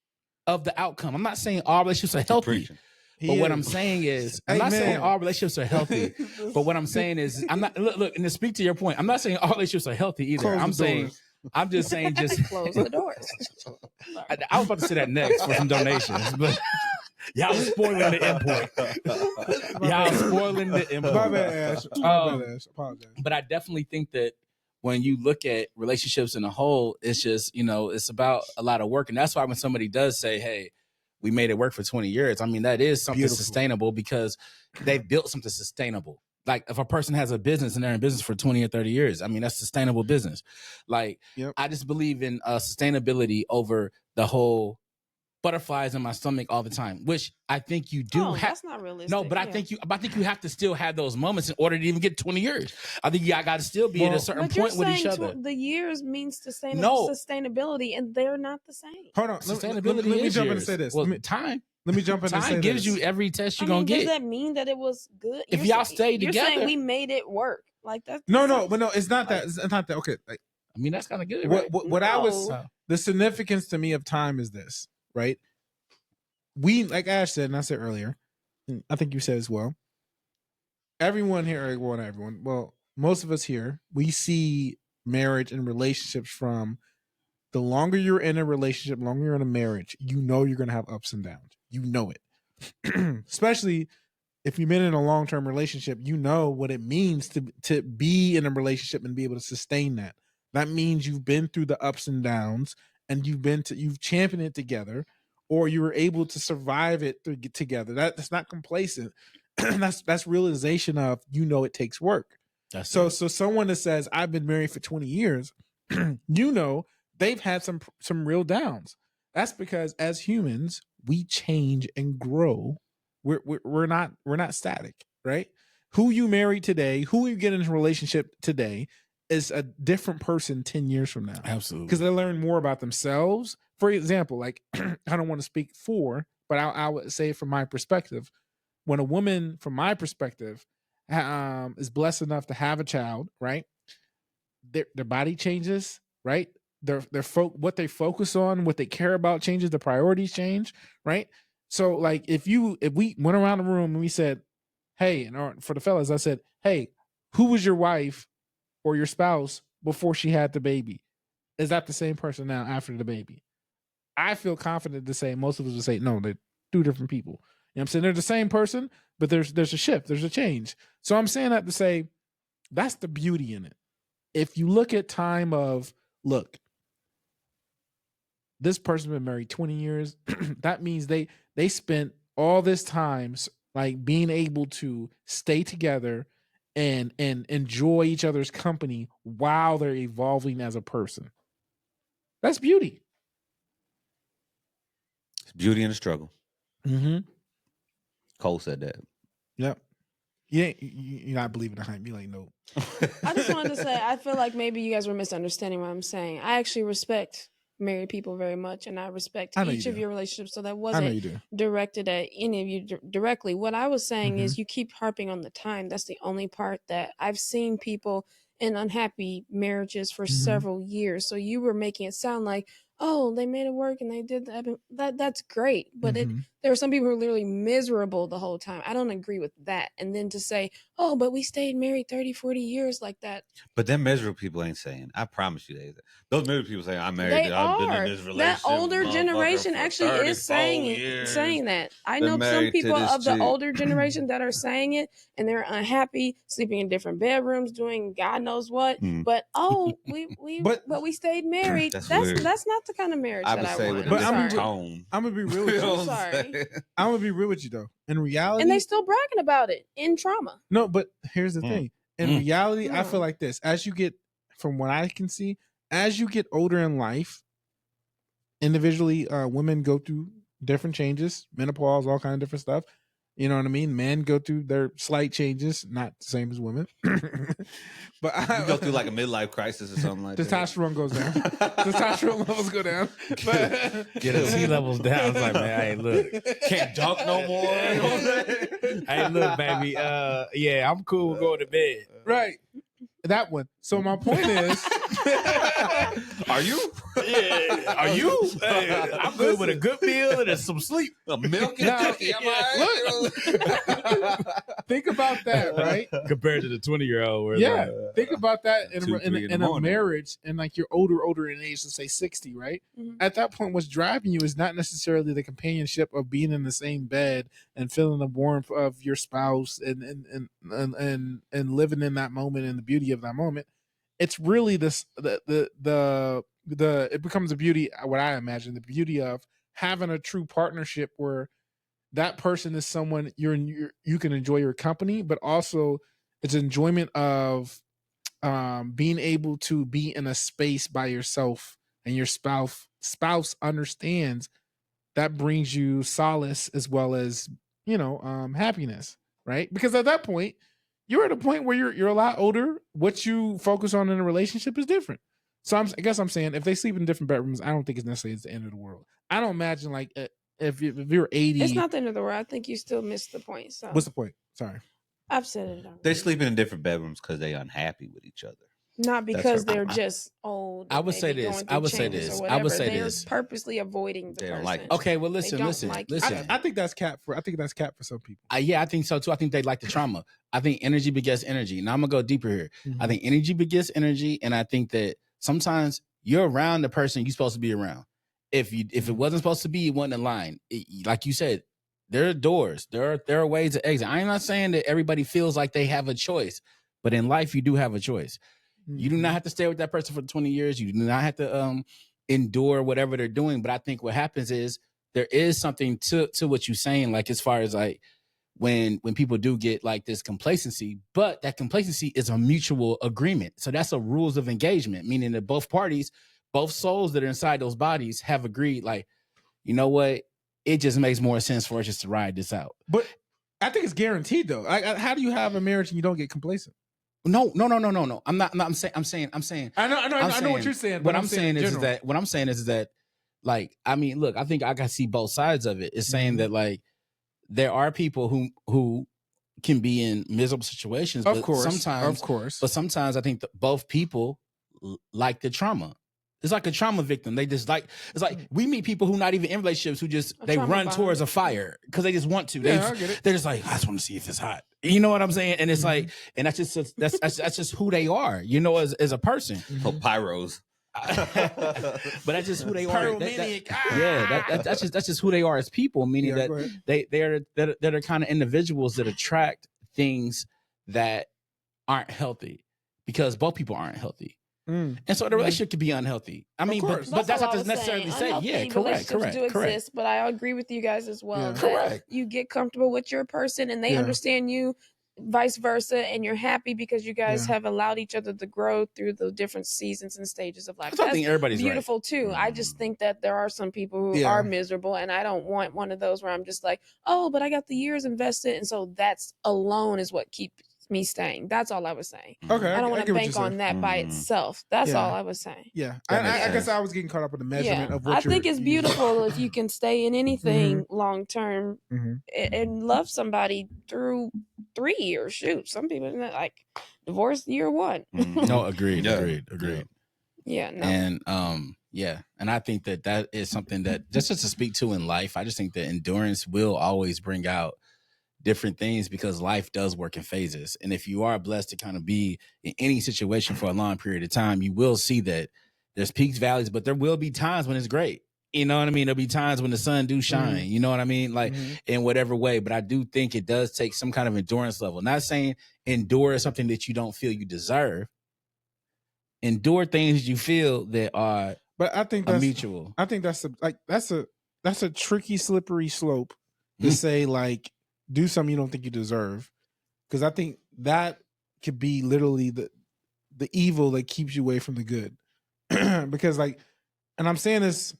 of the outcome. I'm not saying all relationships are healthy, but what I'm saying is, I'm not saying all relationships are healthy. But what I'm saying is, I'm not look. And to speak to your point, I'm not saying all relationships are healthy either. I'm just saying close the doors. I was about to say that next for some donations, but y'all was spoiling the import. Y'all spoiling the import. My bad, Ash. Apologize. But I definitely think that when you look at relationships in a whole, it's just, it's about a lot of work. And that's why when somebody does say, hey, we made it work for 20 years, I mean, that is something sustainable because they've built something sustainable. Like if a person has a business and they're in business for 20 or 30 years, I mean, that's sustainable business. Like I just believe in sustainability over the whole butterflies in my stomach all the time, which I think you do have. That's not realistic. No, but I think you have to still have those moments in order to even get 20 years. I think I got to still be at a certain point with each other. The years means sustainability, and they're not the same. Hold on. Let me jump in and say this. Well, time. let me jump in. Time gives you every test you're gonna get. Does that mean that it was good? If y'all stay together, you're saying we made it work. Like that. No, but no, it's not that. It's not that. Okay, like, I mean, that's kind of good. What I was the significance to me of time is this, right? We, like Ash said, and I said earlier, and I think you said as well. Everyone here, well, not everyone, well, most of us here, we see marriage and relationships from the longer you're in a relationship, longer you're in a marriage, you know you're going to have ups and downs. You know it. Especially if you've been in a long-term relationship, you know what it means to be in a relationship and be able to sustain that. That means you've been through the ups and downs and you've championed it together, or you were able to survive it together. That's not complacent. that's realization of, it takes work. So someone that says I've been married for 20 years, they've had some real downs. That's because as humans, we change and grow. We're not static, right? Who you marry today, who you get in a relationship today is a different person 10 years from now. Absolutely. Because they learn more about themselves. For example, like I don't want to speak for, but I would say from my perspective, when a woman, from my perspective, is blessed enough to have a child, right? Their body changes, right? What they focus on, what they care about changes, the priorities change, right? So like if we went around the room and we said, hey, and for the fellas, I said, hey, who was your wife or your spouse before she had the baby? Is that the same person now after the baby? I feel confident to say most of us would say, no, they're two different people. You know what I'm saying? They're the same person, but there's a shift, there's a change. So I'm saying that to say that's the beauty in it. If you look at time of, look, this person's been married 20 years. That means they spent all this time like being able to stay together and enjoy each other's company while they're evolving as a person. That's beauty. It's beauty in the struggle. Mm-hmm. Cole said that. Yep. You're not believing the hype. You're like, no. I just wanted to say, I feel like maybe you guys were misunderstanding what I'm saying. I actually respect married people very much, and I respect each of your relationships, so that wasn't directed at any of you directly. What I was saying is you keep harping on the time. That's the only part that I've seen people in unhappy marriages for several years. So you were making it sound like, oh, they made it work and they did that. That's great. But there are some people who are literally miserable the whole time. I don't agree with that. And then to say, oh, but we stayed married 30, 40 years like that. But them miserable people ain't saying. I promise you, those miserable people saying, I'm married. I've been in this relationship. That older generation actually is saying that. I know some people of the older generation that are saying it, and they're unhappy, sleeping in different bedrooms, doing God knows what. But we stayed married. That's not the kind of marriage that I want. But I'm gonna be real with you. I'm sorry. I'm gonna be real with you though. In reality, and they still bragging about it in trauma. No, but here's the thing. In reality, I feel like this. As you get, from what I can see, as you get older in life, individually, women go through different changes, menopause, all kind of different stuff. You know what I mean? Men go through their slight changes, not the same as women. But you go through like a midlife crisis or something like that. Testosterone goes down. Testosterone levels go down. Get the sea levels down. It's like, man, hey, look, can't dunk no more. Hey, look, baby. Yeah, I'm cool with going to bed. Right. That one. So my point is, are you? Yeah. Are you? Hey, I'm good with a good meal and some sleep. A milk and cookie. Look, think about that, right? Compared to the 20-year-old. Yeah. Think about that in a marriage, and like you're older in age, let's say 60, right? At that point, what's driving you is not necessarily the companionship of being in the same bed and feeling the warmth of your spouse and living in that moment and the beauty of that moment. It's really it becomes a beauty, what I imagine, the beauty of having a true partnership where that person is someone you can enjoy your company, but also it's enjoyment of being able to be in a space by yourself, and your spouse understands that brings you solace as well as happiness, right? Because at that point, you're at a point where you're a lot older. What you focus on in a relationship is different. So I guess I'm saying if they sleep in different bedrooms, I don't think it's necessarily the end of the world. I don't imagine like if you're 80, it's not the end of the world. I think you still missed the point. So what's the point? Sorry, I've said it already. They're sleeping in different bedrooms because they're unhappy with each other. Not because they're just old. I would say this. I would say this. They're purposely avoiding the person. Like, okay, well, listen. I think that's cap for. I think that's cap for some people. Yeah, I think so too. I think they like the trauma. I think energy begets energy. Now I'm gonna go deeper here. Mm-hmm. I think energy begets energy, and I think that sometimes you're around the person you're supposed to be around. If it wasn't supposed to be, it wasn't in line. Like you said, there are doors. There are ways to exit. I'm not saying that everybody feels like they have a choice, but in life you do have a choice. You do not have to stay with that person for 20 years. You do not have to endure whatever they're doing. But I think what happens is there is something to what you're saying, like as far as like when people do get like this complacency, but that complacency is a mutual agreement. So that's a rules of engagement, meaning that both parties, both souls that are inside those bodies have agreed, like, you know what? It just makes more sense for us just to ride this out. But I think it's guaranteed though. How do you have a marriage and you don't get complacent? No. I'm saying. I know what you're saying. What I'm saying is that, like, I mean, look, I think I can see both sides of it. It's saying that like there are people who can be in miserable situations, of course. But sometimes I think that both people like the trauma. It's like a trauma victim. They just like, it's like we meet people who not even in relationships who just they run towards a fire because they just want to. I get it. They're just like, I just want to see if it's hot. You know what I'm saying? And it's like, and that's just who they are. You know, as a person. For pyros. But that's just who they are. That's just who they are as people. Meaning that they're kind of individuals that attract things that aren't healthy because both people aren't healthy. And so the relationship could be unhealthy. I mean, but that's not to necessarily say. Yeah, correct. Exist, but I agree with you guys as well. Yeah. Correct. You get comfortable with your person, and they understand you, vice versa, and you're happy because you guys have allowed each other to grow through the different seasons and stages of life. I think everybody's beautiful too. I just think that there are some people who are miserable, and I don't want one of those where I'm just like, oh, but I got the years invested, and so that's alone is what keeps me staying. That's all I was saying. Okay, I don't want to bank on that by itself. That's all I was saying. Yeah, I guess I was getting caught up in the measurement of what I think it's beautiful if you can stay in anything long term and love somebody through 3 years. Shoot, some people like divorce year 1. No, agreed. Yeah, no. And and I think that is something that just to speak to in life. I just think that endurance will always bring out different things because life does work in phases. And if you are blessed to kind of be in any situation for a long period of time, you will see that there's peaks, valleys, but there will be times when it's great. You know what I mean? There'll be times when the sun do shine, you know what I mean? Like in whatever way, but I do think it does take some kind of endurance level. Not saying endure something that you don't feel you deserve. Endure things you feel that are but I think that's mutual. I think that's a tricky, slippery slope to say like, do something you don't think you deserve, because I think that could be literally the evil that keeps you away from the good. Because like, and I'm saying this,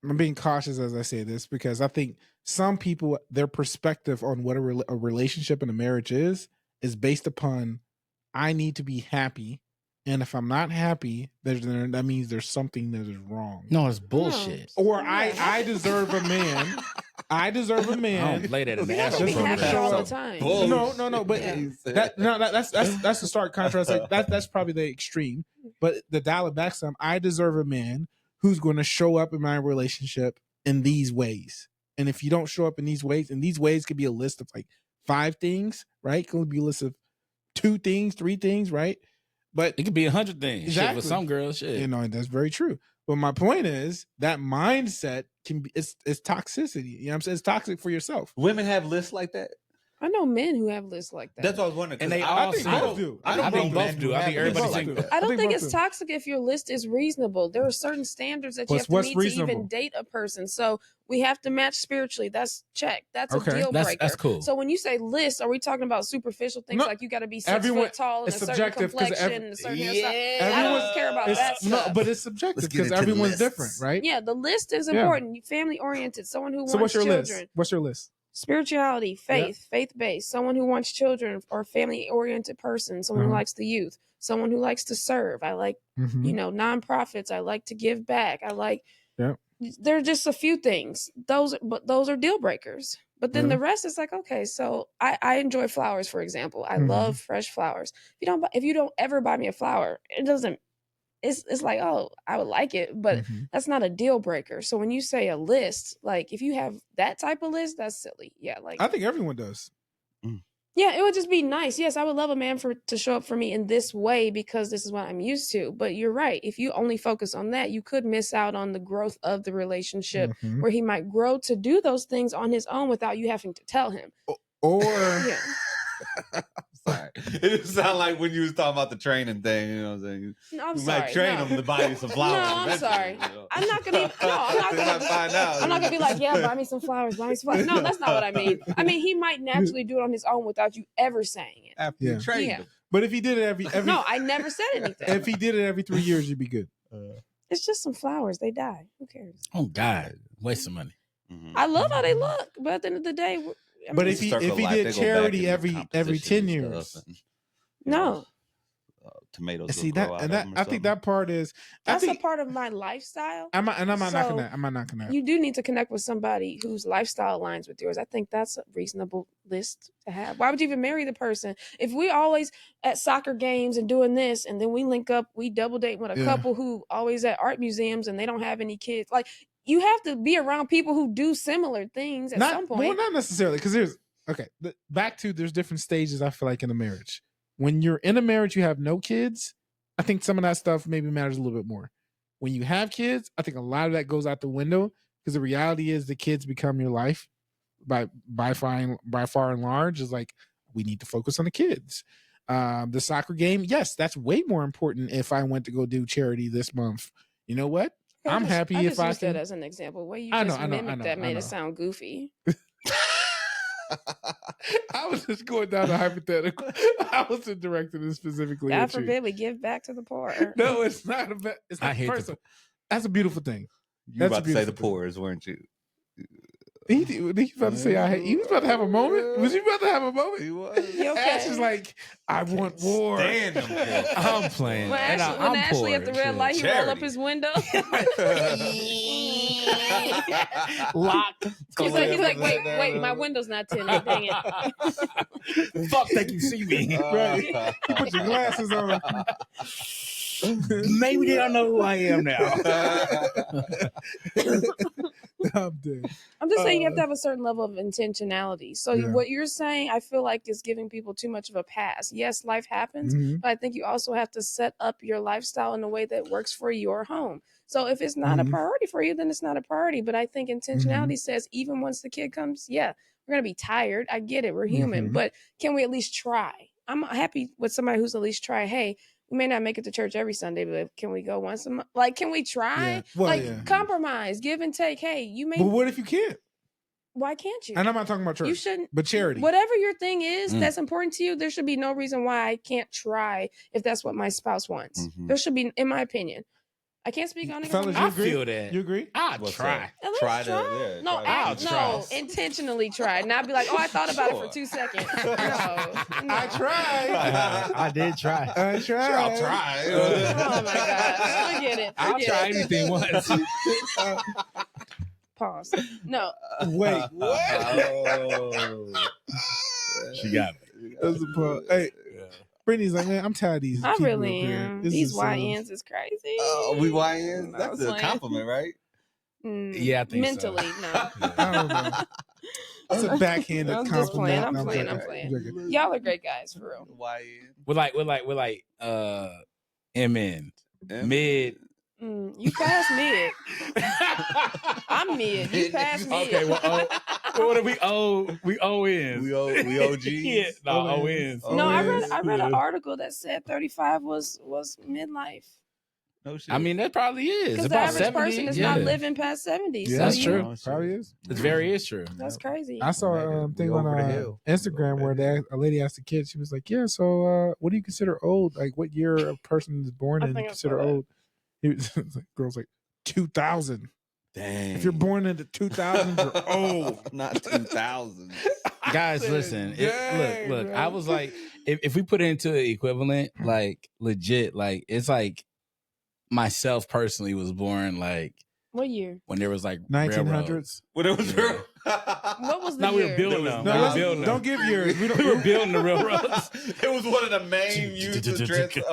I'm being cautious as I say this, because I think some people, their perspective on what a relationship and a marriage is based upon, I need to be happy, and if I'm not happy, that means there's something that is wrong. No, it's bullshit. Or I deserve a man. I deserve a man. I don't play that in the Just be happy all the time. No. But that's the stark contrast. Like that's probably the extreme. But the dial it back some, I deserve a man who's going to show up in my relationship in these ways. And if you don't show up in these ways, and these ways could be a list of like 5 things, right? It could be a list of 2 things, 3 things, right? But it could be 100 things. Exactly. Shit, for some girls, shit. You know, and that's very true. But my point is that mindset can be it's toxicity. You know what I'm saying? It's toxic for yourself. Women have lists like that. I know men who have lists like that. That's what I was wondering. And they I think both do. I think both do. I think everybody think that. I don't think it's toxic if your list is reasonable. There are certain standards that you have to meet to even date a person. So we have to match spiritually. That's check. That's a deal breaker. That's cool. So when you say list, are we talking about superficial things like you got to be 6 foot tall and a certain complexion and a certain hairstyle? I don't care about that stuff. No, but it's subjective because everyone's different, right? Yeah, the list is important. Family oriented. Someone who wants children. So what's your list? What's your list? Spirituality, faith, faith-based, someone who wants children or family-oriented person, someone who likes the youth, someone who likes to serve. I like, nonprofits. I like to give back. I like there are just a few things. Those are deal breakers. But then the rest is like, okay, so I enjoy flowers, for example. I love fresh flowers. If you don't ever buy me a flower, it doesn't. It's like, oh, I would like it, but that's not a deal breaker. So when you say a list, like if you have that type of list, that's silly. Yeah, like I think everyone does. Yeah, it would just be nice. Yes, I would love a man to show up for me in this way because this is what I'm used to. But you're right. If you only focus on that, you could miss out on the growth of the relationship where he might grow to do those things on his own without you having to tell him. Or Sorry. It sounded like when you was talking about the training thing, you know what I'm saying? No, I'm you sorry. might train him to buy you some flowers. No, I'm sorry. You know? I'm not gonna find out. I'm not gonna be like, yeah, buy me some flowers, buy me some flowers. No, that's not what I mean. I mean, he might naturally do it on his own without you ever saying it. After you train him. But if he did it every No, I never said anything. If he did it every 3 years, you'd be good. It's just some flowers. They die. Who cares? Oh God, waste some money. I love how they look, but at the end of the day, but if he did charity every 10 years, no. Tomatoes. See that, and that I think that part is that's a part of my lifestyle. I'm not knocking that. You do need to connect with somebody whose lifestyle aligns with yours. I think that's a reasonable list to have. Why would you even marry the person if we always at soccer games and doing this, and then we link up, we double date with a couple who always at art museums and they don't have any kids? Like you have to be around people who do similar things at some point. Well, not necessarily, because there's there's different stages. I feel like in a marriage. When you're in a marriage, you have no kids. I think some of that stuff maybe matters a little bit more. When you have kids, I think a lot of that goes out the window because the reality is the kids become your life by far and large. Is like we need to focus on the kids. The soccer game, yes, that's way more important. If I went to go do charity this month, you know what? I'm happy if I can. That as an example. Way you just mimicked that made it sound goofy. I was just going down the hypothetical. I wasn't directing it specifically. God forbid we give back to the poor. No, it's not. It's not. That's a beautiful thing. You were about to say the poors, weren't you? He was about to say I hate. He was about to have a moment. Was you about to have a moment? He was. Ash is like, I want war. I'm playing. When Ashley at the red light, he roll up his window. Locked. He's like, wait, my window's not tinted. Dang it. Fuck, they can see me. Right. You put your glasses on. Maybe they don't know who I am now. I'm dead. I'm just saying you have to have a certain level of intentionality. So what you're saying, I feel like, is giving people too much of a pass. Yes, life happens, but I think you also have to set up your lifestyle in a way that works for your home. So if it's not a priority for you, then it's not a priority. But I think intentionality says even once the kid comes, we're going to be tired. I get it. We're human. But can we at least try? I'm happy with somebody who's at least try, hey, we may not make it to church every Sunday, but can we go once a month? Like, can we try? Compromise, give and take. Hey, you may. But what if you can't? Why can't you? And I'm not talking about church. You shouldn't. But charity. Whatever your thing is that's important to you, there should be no reason why I can't try if that's what my spouse wants. There should be, in my opinion. I can't speak on it. Fellas, you agree? Feel that. You agree? I'll try. I'll try. Intentionally try. Not be like, oh, I thought about it for 2 seconds. No. I tried. I did try. I tried. Sure, I'll try. Oh my God. Forget it. I'll try anything once. Pause. No. Wait. What? She got me. That's a pause. Hey. Brittany's like, man, I'm tired of these. I really am. These YNs is crazy. Oh, we YNs? That's a compliment, right? Yeah, I think mentally, so. No. I don't know. It's a backhanded I'm compliment. I'm playing. Y'all are great guys, for real. YN. We're like MN. Mid. You passed mid. I'm mid. You passed mid. Okay, well, what are we? We ONs. We OGs. Yeah, no, ONs. No, I read an article that said 35 was midlife. No shit. I mean, that probably is. Because the average person is not living past 70. Yeah, so that's true. Probably is. It's true. That's crazy. I saw a thing on Instagram where a lady asked a kid, she was like, yeah, so what do you consider old? Like, what year a person is born in you consider old? Girl's like, 2000. Dang. If you're born in the 2000s, you're old. Not 2000. Guys, listen. Look. I was like, if we put it into the equivalent, like legit, like it's like myself personally was born like What year? When there was like 1900s. When it was real. What was the No, year? we were building them. No, We were building don't them. give yours. We We were building the railroads. It was one of the main uses of transportation.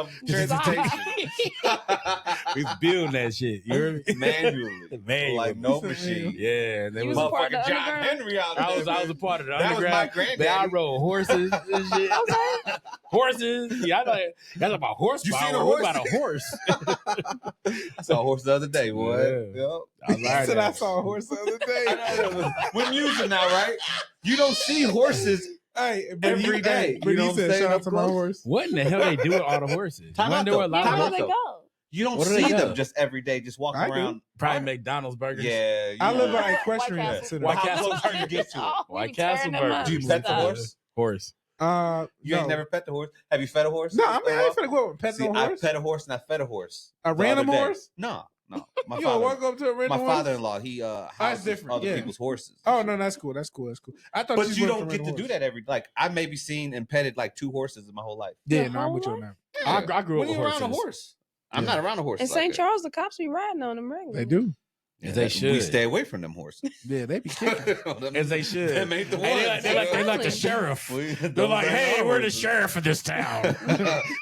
We was building that shit. You heard me? Manually. Manually. Like no machine. Yeah, they You was was a part of Motherfucking the John underground? Henry out I there. was a part of the That was my underground. granddaddy. I rode horses and shit. Okay. Horses. Yeah, I like that's about horsepower. You seen a What horse? about a horse? I saw a horse the other day, boy. Yeah. Yep. I He like said I that. saw a horse the other day. We're music now, right? You don't see horses. Hey, but Every day. But You know he what I'm said, saying? shout out Up to my close. horse. What in the hell they do with all the horses? Time Wasn't out, there though. a lot Yeah, of where out, they horses? though. go? You don't What do they see do? them just every day, just walking I do. around. Probably McDonald's burgers. Yeah. You I live know. by Equestrian White Castle. Center. Well, White how Castle close do you get to it? Oh, White we Castle tearing them burgers. up. Do you pet the Stop. horse? Horse. You ain't no. never pet the horse? Have you fed a horse? No, I ain't finna go and pet See, no I horse. pet a horse and I fed a horse. A the random other day. horse? No. My You don't walk father, up to a random my horse? father-in-law, he houses different, other yeah. people's horses. Oh no, that's cool. I thought But you went don't for get to random do horse. that every. Like I maybe seen and petted like 2 horses in my whole life. Yeah, Your no, I'm whole with you on life? that. I grew up when with you around a horses. horse. I'm Yeah. not around a horse. In like St. that. Charles, the cops be riding on them regularly. They do. As they We should. stay away from them horses. Yeah, they be kicking. As they should. Them ain't the Hey, ones. they like the Really? sheriff. They're They're like, hey, we're the sheriff of this town.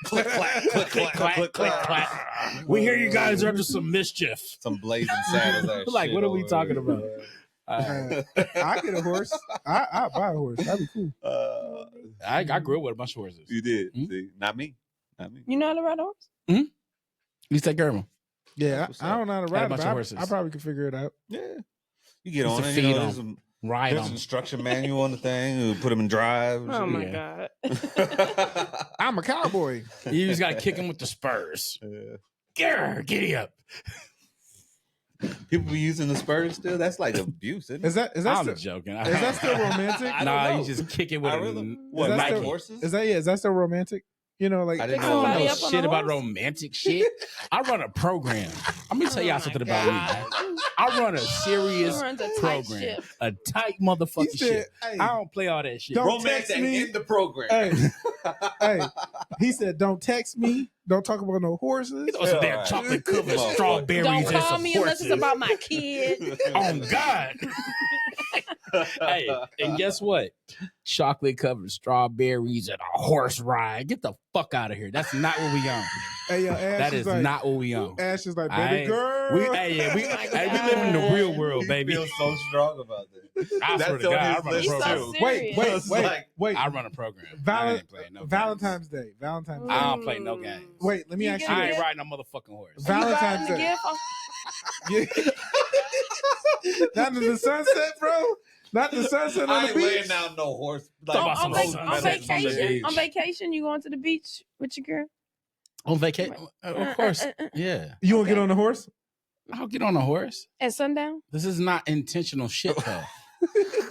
click clack, click clack, click clack. We hear you guys are up to some mischief. Some blazing saddles. That Like, shit what are we over talking there. about? I get a horse. I buy a horse. That'd be cool. I grew up with a bunch of horses. You did. Hmm? See, not me. Not me. You know how to ride a horse? You take care of them. Yeah, That's what's I don't know how to Had a ride, bunch but of horses. I probably could figure it out. Yeah. You get Used on to it. feed You know, 'em. there's some Ride there's them. instruction manual on the thing. You put them in drive. and Oh shit. my Yeah. God. I'm a cowboy. You just got to kick them with the spurs. Yeah. Grr, giddy up. People be using the spurs still. That's like abuse, isn't it? Is that I'm still, joking. is that still romantic? I don't Nah, know. you just kick it with I a really- Is What, that like still- horses? Is that still romantic? You know, like I didn't I know. don't Somebody know up on shit a about horse? romantic shit. I run a program. I'm gonna tell y'all something about me. I run a serious He runs a tight program, ship. a tight he motherfucking said, shit. hey, I don't play all that shit. Don't Romance text me. in the program. hey, hey. He said, don't text me. Don't talk about no horses. Those are their Alright. chocolate covered Motherfucker. strawberries Don't and call some me unless it's horses. about my kid. Oh God. Hey, and guess what? Chocolate covered strawberries and a horse ride. Get the fuck out of here. That's not what we on. Hey, yo, Ash That is like, not what we on. Ash is like, I baby ain't- girl. We live in the real world, He baby. feels so strong about that. I swear to on God, I his run a list, He's so program. serious. Wait, wait. I run a program. I Val- ain't playing no Valentine's Day. Valentine's Day. I don't play no games. Wait, let me You ask get you I it? ain't this. riding no motherfucking horse. Valentine's You Day. buying the gift? Yeah. Not in the sunset, bro. Not the sunset I on the ain't laying beach. down no horse. Talk about On, some on, hoes on on the beach. vacation? On vacation, you going to the beach with your girl? On vacation? Of course. Yeah. You want to Okay. get on the horse? I'll get on a horse. At sundown? This is not intentional shit, though.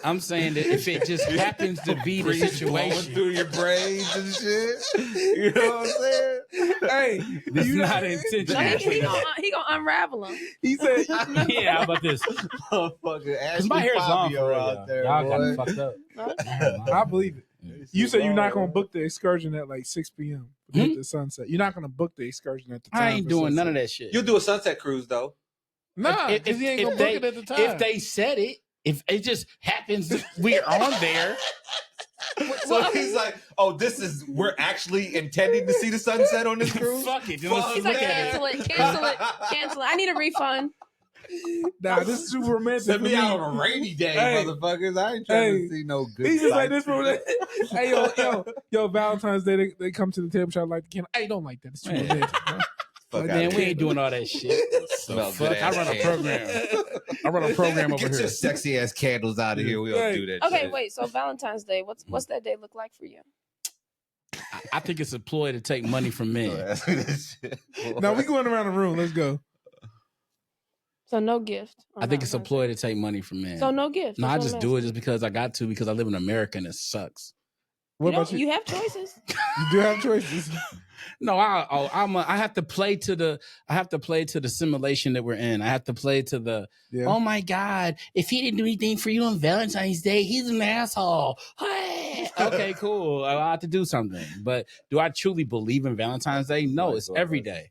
I'm saying that if it just happens to be the Breeze blowing situation, through your braids and shit. You know what I'm saying? Hey, this is you know- not No, intentional. he gonna unravel them. He said, Yeah, how about this? Motherfucker, Because my hair's long for real, out y'all. there. Y'all got me boy. fucked up. I believe it. You said you're not going to book the excursion at like 6 p.m. With the sunset. You're not going to book the excursion at the time. I ain't doing none of that shit. You'll do a sunset cruise though. Nah, If- because he ain't if going to book they- it at the time. If they said it, if it just happens that we're on there, So he's like, "Oh, we're actually intending to see the sunset on this cruise." fuck it. Fuck He's like, that. cancel it. I need a refund. Nah, this is super romantic. Send for me me. out on a rainy day, Hey. motherfuckers. I ain't trying Hey. to see no good. He's just like this sights. for Hey, yo, Valentine's Day, they come to the table shop like the candle. Hey, don't like that. It's too Man. romantic, bro. Fuck man, outta we here. ain't doing all that shit. The Smell fuck? good I ass run a candles. program. I run a program over Get here. your sexy ass candles out of here. We don't Hey. do that. Okay, shit. wait. So Valentine's Day, what's that day look like for you? I think it's a ploy to take money from men. Ask me this shit. Now we going around the room. Let's go. So no gift. I think it's a ploy to take money from men. So no gift. No, I That's just what do I'm it just because I got to, because I live in America and it sucks. What asking. about you? You have choices. You do have choices. No, I have to play to the simulation that we're in. I have to play to the Yeah. oh my God, if he didn't do anything for you on Valentine's Day, he's an asshole. Hey. Okay, cool. I have to do something. But do I truly believe in Valentine's Day? No, it's every day.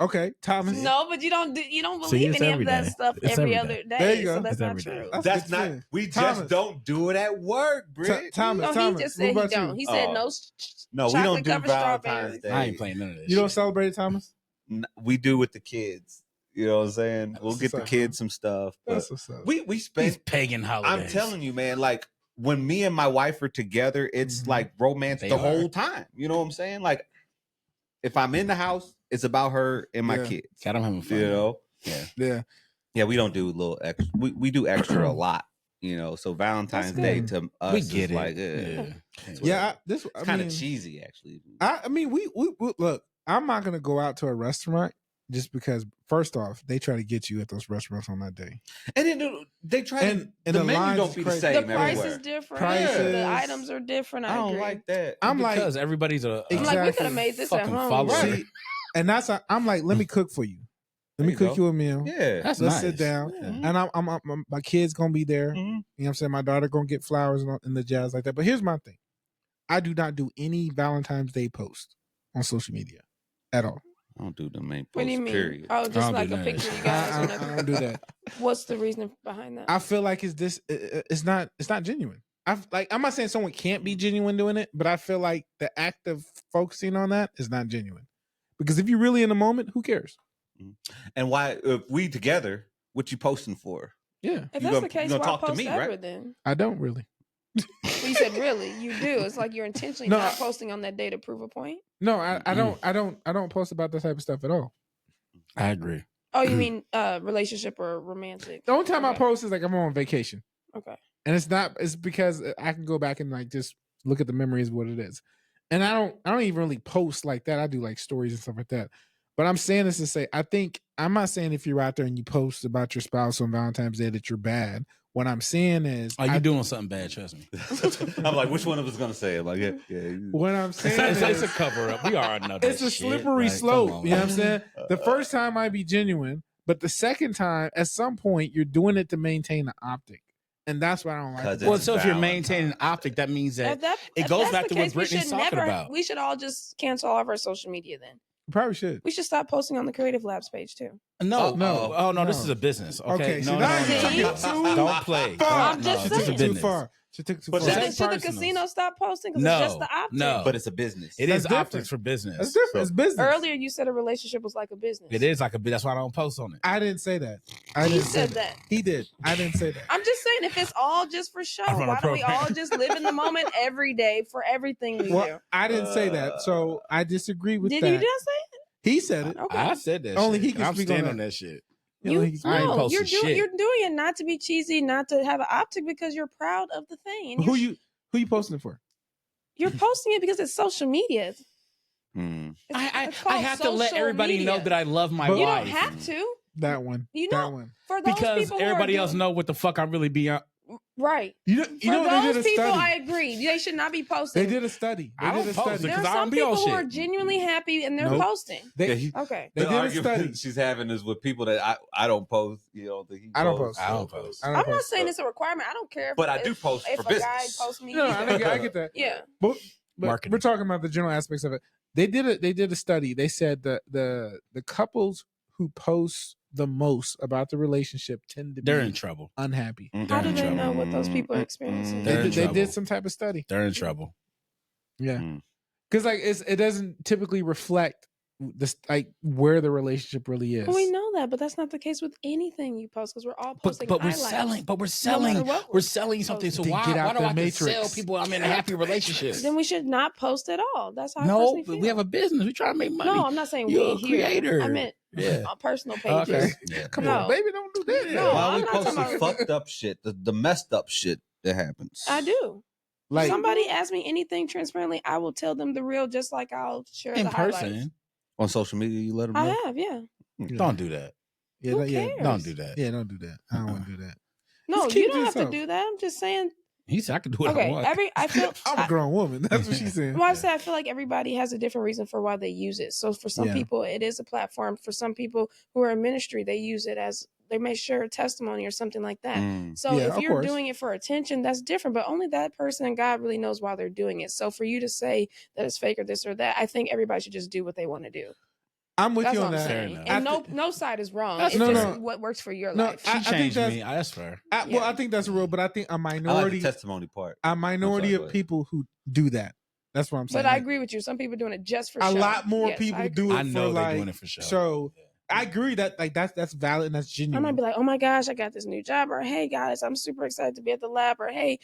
Okay, Thomas. No, but you don't believe any of that stuff every other day. There you go. So that's not true. That's not. We just don't do it at work, Brit. Thomas. No, he just said he don't. He said no. No, we don't do Valentine's Day. I ain't playing none of this. You don't celebrate it, Thomas? We do with the kids. You know what I'm saying? We'll get the kids some stuff. That's what's up. We spend these pagan holidays. I'm telling you, man. Like when me and my wife are together, it's like romance the whole time. You know what I'm saying? Like if I'm in the house, it's about her and my kids. God, I'm having fun. You know? Yeah. We don't do a little extra. We do extra a lot. You know, so Valentine's Day to us, we get is it. Like, This it's kind of cheesy, actually. I mean, we look. I'm not gonna go out to a restaurant just because. First off, they try to get you at those restaurants on that day, and then they try and the menu don't be the same. The price everywhere. is different. Prices. The items are different. I don't agree. like that. I'm because like everybody's I'm like we could have made this at home. follower. See, and that's I'm like, let me cook for you. Let me cook you a meal. Yeah, that's Let's nice. sit down, Yeah. and I'm my kid's gonna be there. You know what I'm saying? My daughter gonna get flowers and the jazz like that. But here's my thing: I do not do any Valentine's Day post on social media at all. I don't do the main post. What do you mean? Period. Oh, just like a that. picture you guys. I don't do that. What's the reason behind that? I feel like it's not genuine. I'm not saying someone can't be genuine doing it, but I feel like the act of focusing on that is not genuine. Because if you're really in the moment, who cares? And why, if we together, what you posting for? Yeah. If You that's gonna- the case, you why gonna talk to post me, ever right? then? I don't really. Well, you said really, you do. It's like you're intentionally No, not posting on that day to prove a point. No, I don't post about this type of stuff at all. I agree. Oh, you mean relationship or romantic? The only time I Okay. post is like I'm on vacation. Okay. And it's because I can go back and like just look at the memories of what it is. And I don't even really post like that. I do like stories and stuff like that. But I'm saying this to say, I'm not saying if you're out there and you post about your spouse on Valentine's Day that you're bad. What I'm saying is, you doing something bad? Trust me. I'm like, which one of us gonna say it? I'm like, yeah. What I'm saying It's a is, cover up. We already know that. it's a shit. slippery Like, come slope. on, You know what I'm man. saying? The first time might be genuine, but the second time, at some point, you're doing it to maintain the optic. And that's what I don't like. 'Cause Well, it's so if you're Valentine's. maintaining optic, that means that it If goes that's back the to what case, we Brittany's should talking never. about. We should all just cancel all of our social media then. You probably should. We should stop posting on the Creative Labs page too. No, no, Oh no, no. this is a business. Okay, Okay, no, so no, now no, you no. took it too Don't play. far. I'm just This is a saying. Too business. far. She took too But far. that's- Should the personals. casino stop posting? Because No, it's just the optic. no. But it's a business. It That's is different. optics for business. That's different. It's business. Earlier, you said a relationship was like a business. It is like a bit. That's why I don't post on it. I didn't say that. I He didn't say said that. He did. I didn't say that. I'm just saying, if it's all just for show, I run a why don't we program. all just live in the moment every day for everything we do? Well, I didn't say that. So I disagree with Did that. you just say it? He said it. Okay. I said that. Only shit. he can I'm speak on standing on that. that shit. You know, You, he's- I ain't no, posting you're shit. you're doing it not to be cheesy, not to have an optic, because you're proud of the thing. And who you posting it for? you're posting it because it's social media. Mm. It's I called have to let social everybody know media. that I love my But- You wife. don't have to. That one. You that know, one. For those Because people who are everybody else doing- know what the fuck I really be on. Right. You know, For they did those a people, study. I agree. They should not be posting. They did a study. They I did don't a post it study. There are because I some don't be on people who are shit. genuinely happy and they're Nope. posting. They, Okay. they The did a argument study. she's having is with people that I don't post. You know, that he I don't posts. post. I don't post. I don't I'm not post. saying it's a requirement. I don't care. But I do post if for a guy business. posts me. No, either. I get that. Yeah. But Marketing. we're talking about the general aspects of it. They did a study. They said the couples who post the most about the relationship tend to They're be in trouble. unhappy. How They're do in they trouble. know what those people are experiencing? They're in They trouble. did some type of study. They're in trouble. Yeah, Mm. because like it doesn't typically reflect this like where the relationship really is. Well, we know that, but that's not the case with anything you post because we're all posting. But we're highlights. selling. But we're No selling. matter what We're selling something. So Then why get out do the I have to matrix. sell people I'm in a happy relationship? Then we should not post at all. That's how I No, personally but feel. we have a business. We try to make money. No, I'm not saying You're we a here. creator. I meant Yeah. on personal pages. Okay. Yeah. Come No. on, baby, don't do that. No, Why I'm are we not talking posting about- fucked up shit? The messed up shit that happens. I do. Like Somebody asks me anything transparently, I will tell them the real, just like I'll share In the highlights. person. On social media, you let them I know. have, yeah. Don't do that. yeah, Who yeah, cares? Don't do that. yeah, don't do that. I don't want to do that. No, Just keep you it don't to have to yourself. do that. I'm just saying. He said I could do what I Okay, want. I feel. I'm a grown woman. That's what she's saying. Well, I say I feel like everybody has a different reason for why they use it. So for some Yeah. people, it is a platform. For some people who are in ministry, they use it as they may share a testimony or something like that. Mm. So Yeah, if of you're course. doing it for attention, that's different. But only that person and God really knows why they're doing it. So for you to say that it's fake or this or that, I think everybody should just do what they want to do. I'm with That's you what on I'm that. saying. And no side is wrong. That's It's no, just no. what works for your No, life. She I think changed that's- me. That's fair. Well, I think that's real, but I think a I like the minority, testimony part. a minority go of ahead. people who do that. That's what I'm saying. But I Like, agree with you. Some people doing it just for a show. lot more Yes, people I do agree. it I for know they're like doing it for show. So I agree that like that's valid and that's I genuine. might be like, oh my gosh, I got this new job, or hey guys, I'm super excited to be at the lab, or hey,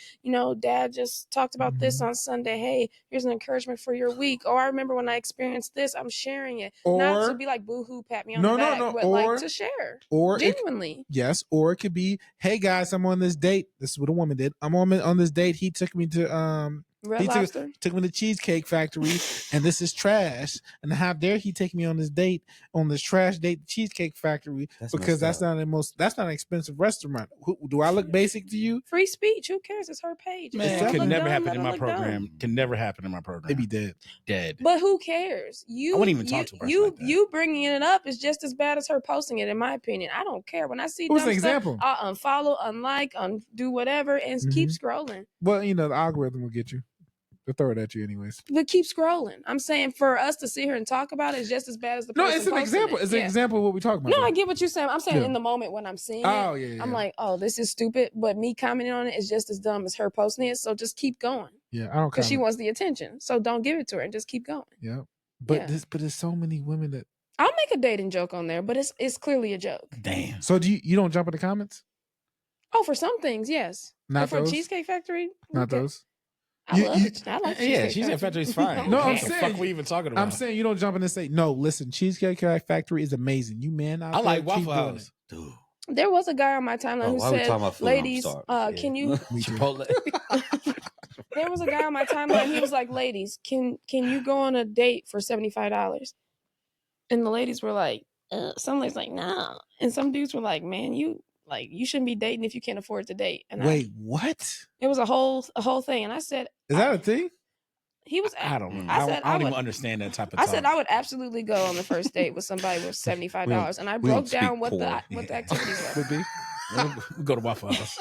Dad just talked about this on Sunday. Hey, here's an encouragement for your week. Or I remember when I experienced this, I'm sharing it. Not to Or- be like boo-hoo, pat me on No, the no, back, no. but Or- like to share. or it- Genuinely. Yes, or it could be, hey guys, I'm on this date. This is what a woman did. I'm on this date. He took me to Red he Lobster. took me to Cheesecake Factory, and this is trash. And how dare he take me on this date, on this trash date, Cheesecake Factory, That's because messed that's not an expensive restaurant. Do I look basic to you? Free speech. Who cares? It's her page. If Man, it it don't could look never dumb, happen let in it my look program. dumb. Can never happen in my program. They be dead. Dead. But who cares? You I wouldn't even talk to a person you like that. you bringing it up is just as bad as her posting it, in my opinion. I don't care. When I see What's dumb an stuff, example? I'll unfollow, unlike, undo whatever, and keep scrolling. Well, the algorithm will get you. They'll throw it at you anyways. But keep scrolling. I'm saying for us to sit here and talk about it is just as bad as the No, person it's an posting example. it. It's an Yeah. example of what we talking about. No, I get what you're saying. I'm saying Yeah. in the moment when I'm seeing Oh it, yeah. I'm like, oh, this is stupid. But me commenting on it is just as dumb as her posting it. So just keep going yeah. I don't because she comment. wants the attention. So don't give it to her and just keep going. Yeah. But Yeah. there's so many women that. I'll make a dating joke on there, but it's clearly a joke. Damn. So do you don't jump in the comments? Oh, for some things, yes. Not But for those? Cheesecake Factory, Not okay. those. I love it. I like Yeah, Cheesecake Cheesecake Factory is fine. No, Okay. I'm What the saying- fuck we even talking about? I'm saying you don't jump in and say no. Listen, Cheesecake Factory is amazing. You men, out I like there, keep Waffle doing House. it. Dude. There was a guy on my timeline who why we said, talking about food? "Ladies, I'm sorry. can Yeah. you?" Me too. Chipotle. There was a guy on my timeline. He was like, "Ladies, can you go on a date for $75?" And the ladies were like, some ladies like, "No," and some dudes were like, "Man, you shouldn't be dating if you can't afford to date." And Wait, what? it was a whole thing. And I said, Is that a thing? he was. I don't know. I I said don't I even would- understand that type of I talk. said I would absolutely go on the first date with somebody with $75, and I we don't broke down speak what poor. the activities were. Would be We go to Waffle House.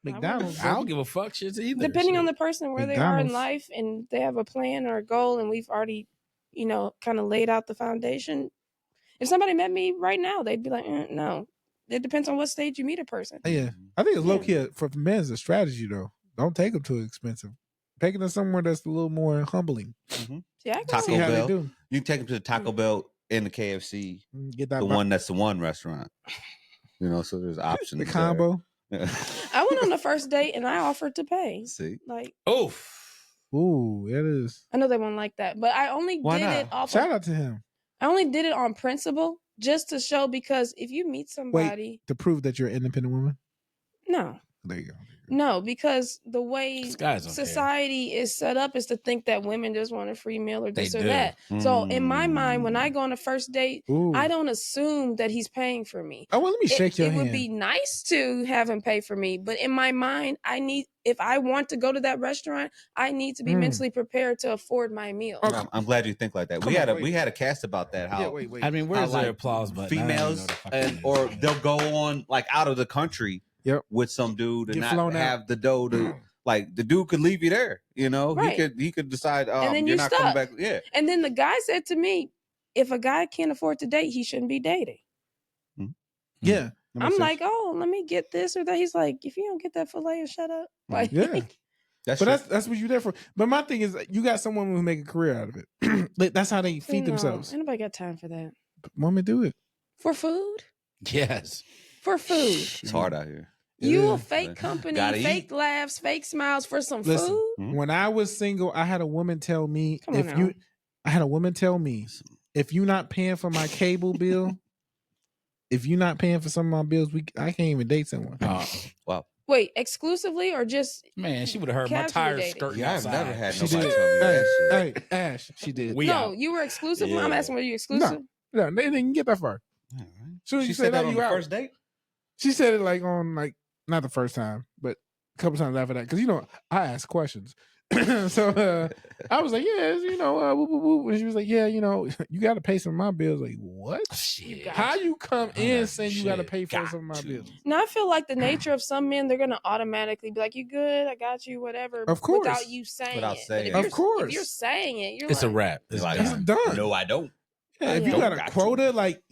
McDonald's. I don't give a fuck shit either. Depending on Shit. the person, where they are in McDonald's. life, and they have a plan or a goal, and we've already, kind of laid out the foundation. If somebody met me right now, they'd be like, no. It depends on what stage you meet a person. Yeah, I think it's low Yeah. key for men is a strategy though. Don't take them too expensive. Take them somewhere that's a little more humbling. See, I Taco See how Bell. they do. You can take them to the Taco Bell and the KFC, Get that the one that's the one restaurant. So there's options. the there. combo. I went on the first date and I offered to pay. See, Like, Oof. Ooh, it is. I know they won't like that, but I only Why did not? it off. Shout out to him I only did it on principle, just to show, because if you meet somebody, to prove that you're an independent woman. no, There you go. no, because the way These guys don't care. society is set up is to think that women just want a free meal or They this or do. that. So in my mind, when I go on a first date, Ooh. I don't assume that he's paying for me. Oh well, let me shake your It hand. would be nice to have him pay for me, but in my mind, if I want to go to that restaurant, I need to be mentally prepared to afford my meal. I'm glad you think like that. Come we on, had wait. we had a cast about that. How wait. I mean, where's How, their like, applause button? I don't even know females the fucking or name. they'll go on like out of the country Yep. with some dude and Get not flown out. have the dough to like the dude could leave you there. Right. He could decide. And then you're you're not coming stuck. back. Yeah. And then the guy said to me, if a guy can't afford to date, he shouldn't be dating. Yeah. That I'm makes like, sense. oh, let me get this or that. He's like, if you don't get that filet, shut up. Like, Yeah. That's But true. that's what you're there for. But my thing is, you got some women who make a career out of it. Like, that's how they feed no, themselves. Anybody got time for that? Women do it. For food? Yes. For food. It's hard out here. You a Yeah. fake company, Gotta fake eat. laughs, fake smiles for some Listen, food? Mhm. When I was single, I had a woman tell me Come on now. I had a woman tell me, if you're not paying for my cable bill, if you're not paying for some of my bills, I can't even date someone. Wow. Wait, exclusively or just Man, she would have heard my Casually tires dating. skirting Yeah, I've outside. never had She nobody did. tell me that Hey, shit. hey, Ash, she did. We no? out. You were exclusive. I'm Yeah. asking, were you exclusive? No, they didn't get that far. All right. Soon as She you said say that that, on you the out. first date. She said it like on like not the first time, but a couple times after that. Because I asked questions. So I was like, yeah, whoop, whoop, whoop. And she was like, yeah, you got to pay some of my bills. Like, what? Shit. got How you come in Got saying you shit. got to pay for Got some of my to. bills? Now I feel like the nature of some men, they're gonna automatically be like, "You good? I got you, whatever." Of course. without you saying Without it. saying But it. if Of you're- course. if you're saying it, you're It's a like, wrap. It's Like, It's done. done. No, I don't. if you got a quota, like,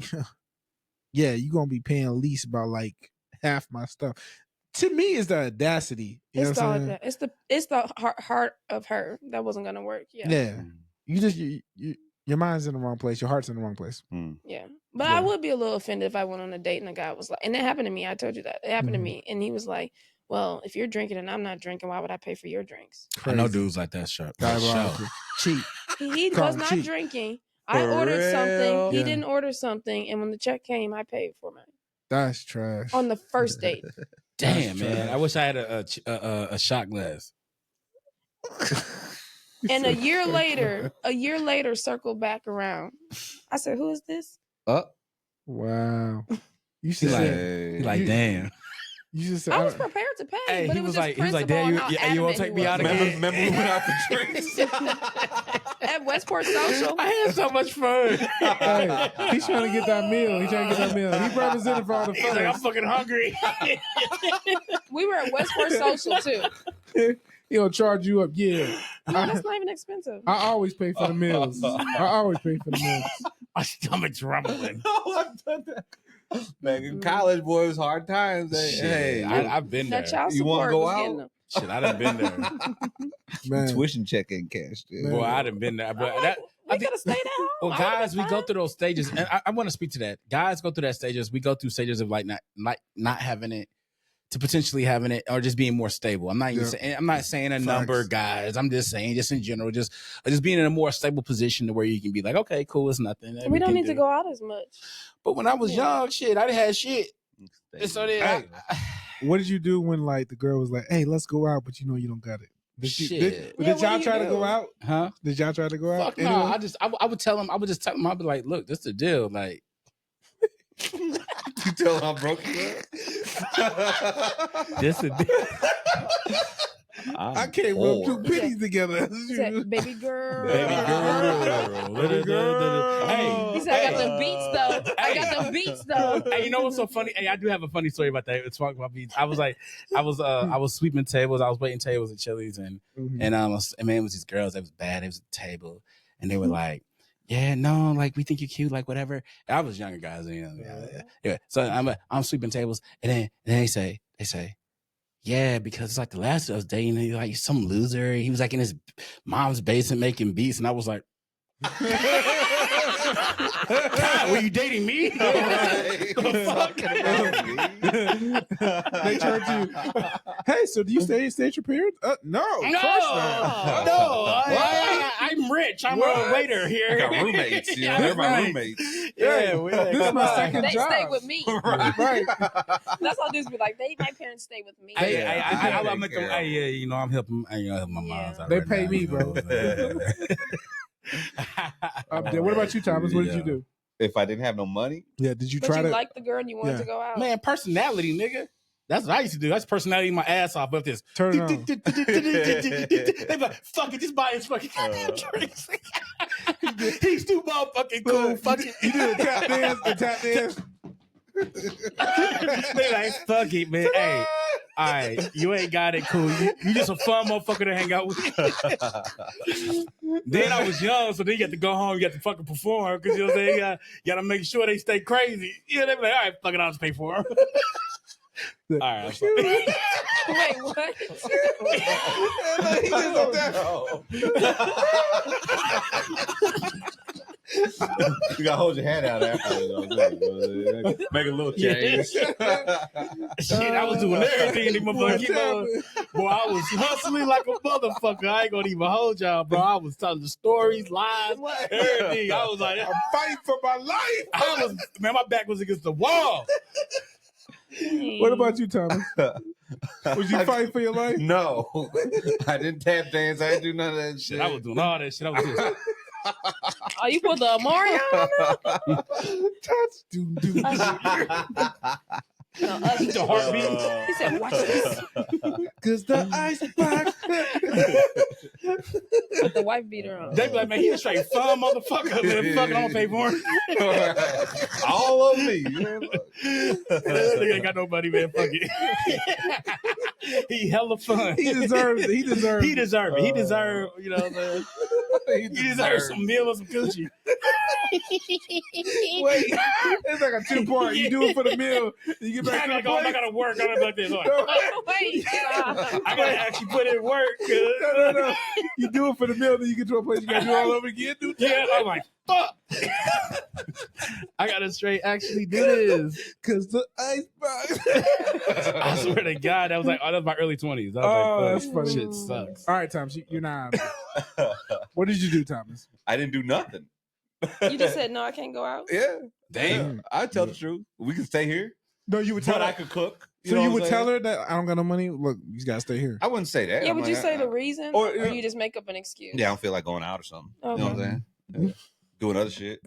yeah, you're gonna be paying at least about like half my stuff. To me, it's the audacity. You know what I'm saying? It's the heart of her that wasn't gonna work. Yeah. Yeah. You just your mind's in the wrong place. Your heart's in the wrong place. Yeah. But I would be a little offended if I went on a date and a guy was like, and it happened to me. I told you that. It happened to me. And he was like, well, if you're drinking and I'm not drinking, why would I pay for your drinks? Crazy. I know dudes like that. Sharp. Cheap. He was not drinking. I ordered something. He didn't order something. And when the check came, I paid for mine. That's trash. On the first date. Damn, man. I wish I had a shot glass. And a year later, circled back around. I said, who is this? Wow. You should like, damn. You just I was prepared to pay, hey, but he was like, Dad, you won't take me out again? Remember we went out for drinks? At Westport Social. I had so much fun. Hey, he's trying to get that meal. He represented for all the fun. He's like, I'm fucking hungry. We were at Westport Social too. He'll charge you up. Yeah. No, that's not even expensive. I always pay for the meals. My stomach's rumbling. I've done that. Man, in college, boy, it was hard times. Hey, I've been there. That child you want to go out? Shit, I done been there. Man. Tuition check ain't cash. Dude. Boy, I done been there. But we could have stayed at home. Well, guys, we go through those stages, and I want to speak to that. Guys go through that stages. We go through stages of like not having it to potentially having it, or just being more stable. I'm not even saying, I'm not saying a number, guys. I'm just saying, just in general, just being in a more stable position to where you can be like, okay, cool, it's nothing. We don't need to go out as much. But when I was young, shit, I didn't have shit. So then, what did you do when like the girl was like, "Hey, let's go out," but you know you don't got it? Did y'all try to go out? Huh? Did y'all try to go out? Fuck no. I would tell him. I would just tell him. I'd be like, "Look, this is the deal." Like, you tell him how broke you are? This is the deal. I can't rub two pennies together. Baby girl. Baby girl. Hey, he said, I got them beats though. Hey, you know what's so funny? Hey, I do have a funny story about that. It's talking about beats. I was sweeping tables. I was waiting tables at Chili's, and man, it was these girls that was bad. It was a table, and they were like, "Yeah, no, like we think you're cute, like whatever." And I was younger guys, you know. Yeah. So I'm sweeping tables, and then they say. Yeah, because it's like the last I was dating, he like some loser. He was like in his mom's basement making beats, and I was like, God, were you dating me? They turned you. Hey, so do you stay at your parents? No. I'm rich. I'm a waiter here. I got roommates. You know, they're my roommates. Yeah, this is my second job. They stay with me. Right. That's how dudes be like. My parents stay with me. I'm at the, you know, I'm helping. Helping my mom's out. They pay me, bro. What about you, Thomas? What did you do? If I didn't have no money? Yeah, did you but try to like the girl and you wanted to go out? Man, personality, nigga. That's what I used to do. That's personality my ass off. But this turn on. They be like, fuck it, just buy his fucking drinks. He's too motherfucking cool. Fuck it. You do the tap dance. They like, fuck it, man. Hey, all right, you ain't got it, cool. You just a fun motherfucker to hang out with. Then I was young, so then you got to go home, you got to fucking perform, because you know what I'm saying? You got to make sure they stay crazy. You know, they be like, all right, fuck it, I'll just pay for them. All right, I'm sorry. Wait, what? You gotta hold your hand out after. Make a little change. Shit, I was doing everything in my fucking boy, I was hustling like a motherfucker. I ain't gonna even hold y'all, bro. I was telling the stories, lies, everything. I was like, I'm fighting for my life. My back was against the wall. What about you, Thomas? Was you fighting for your life? No. I didn't tap dance. I didn't do none of that shit. I was doing all that shit. I was just... Oh, you put the Mario on the heartbeat. He said, watch this. Cause the icebox. The wife beater on. They be like, man, he a straight fun motherfucker. Man, fucking don't pay for him. All of me. Nigga ain't got no money, man. Fuck it. He hella fun. He deserves it. He deserves it. He deserved it. He deserved, you know what I'm saying? He deserves some meal or some coochie. Wait, it's like a 2-part. You do it for the meal. You get back to the place. I gotta work. I gotta like this. Like, Wait, I gotta actually put in work. No. You do it for the meal, then you get to a place you gotta do it all over again. Yeah, I'm like, fuck. I gotta straight actually do this. Cause the icebox. I swear to God, that was like, that was my early 20s. I was like, that's funny. Shit sucks. All right, Thomas, you're not. What did you do, Thomas? I didn't do nothing. You just said no, I can't go out. Yeah. Damn. I tell the truth. We can stay here. No, you would tell But her. I could cook. So you would tell her that I don't got no money. Look, you gotta stay here. I wouldn't say that. Yeah, I'm would like, you say the reason, or, or you just make up an excuse? Yeah, I don't feel like going out or something. You know what I'm saying? Yeah. Doing other shit.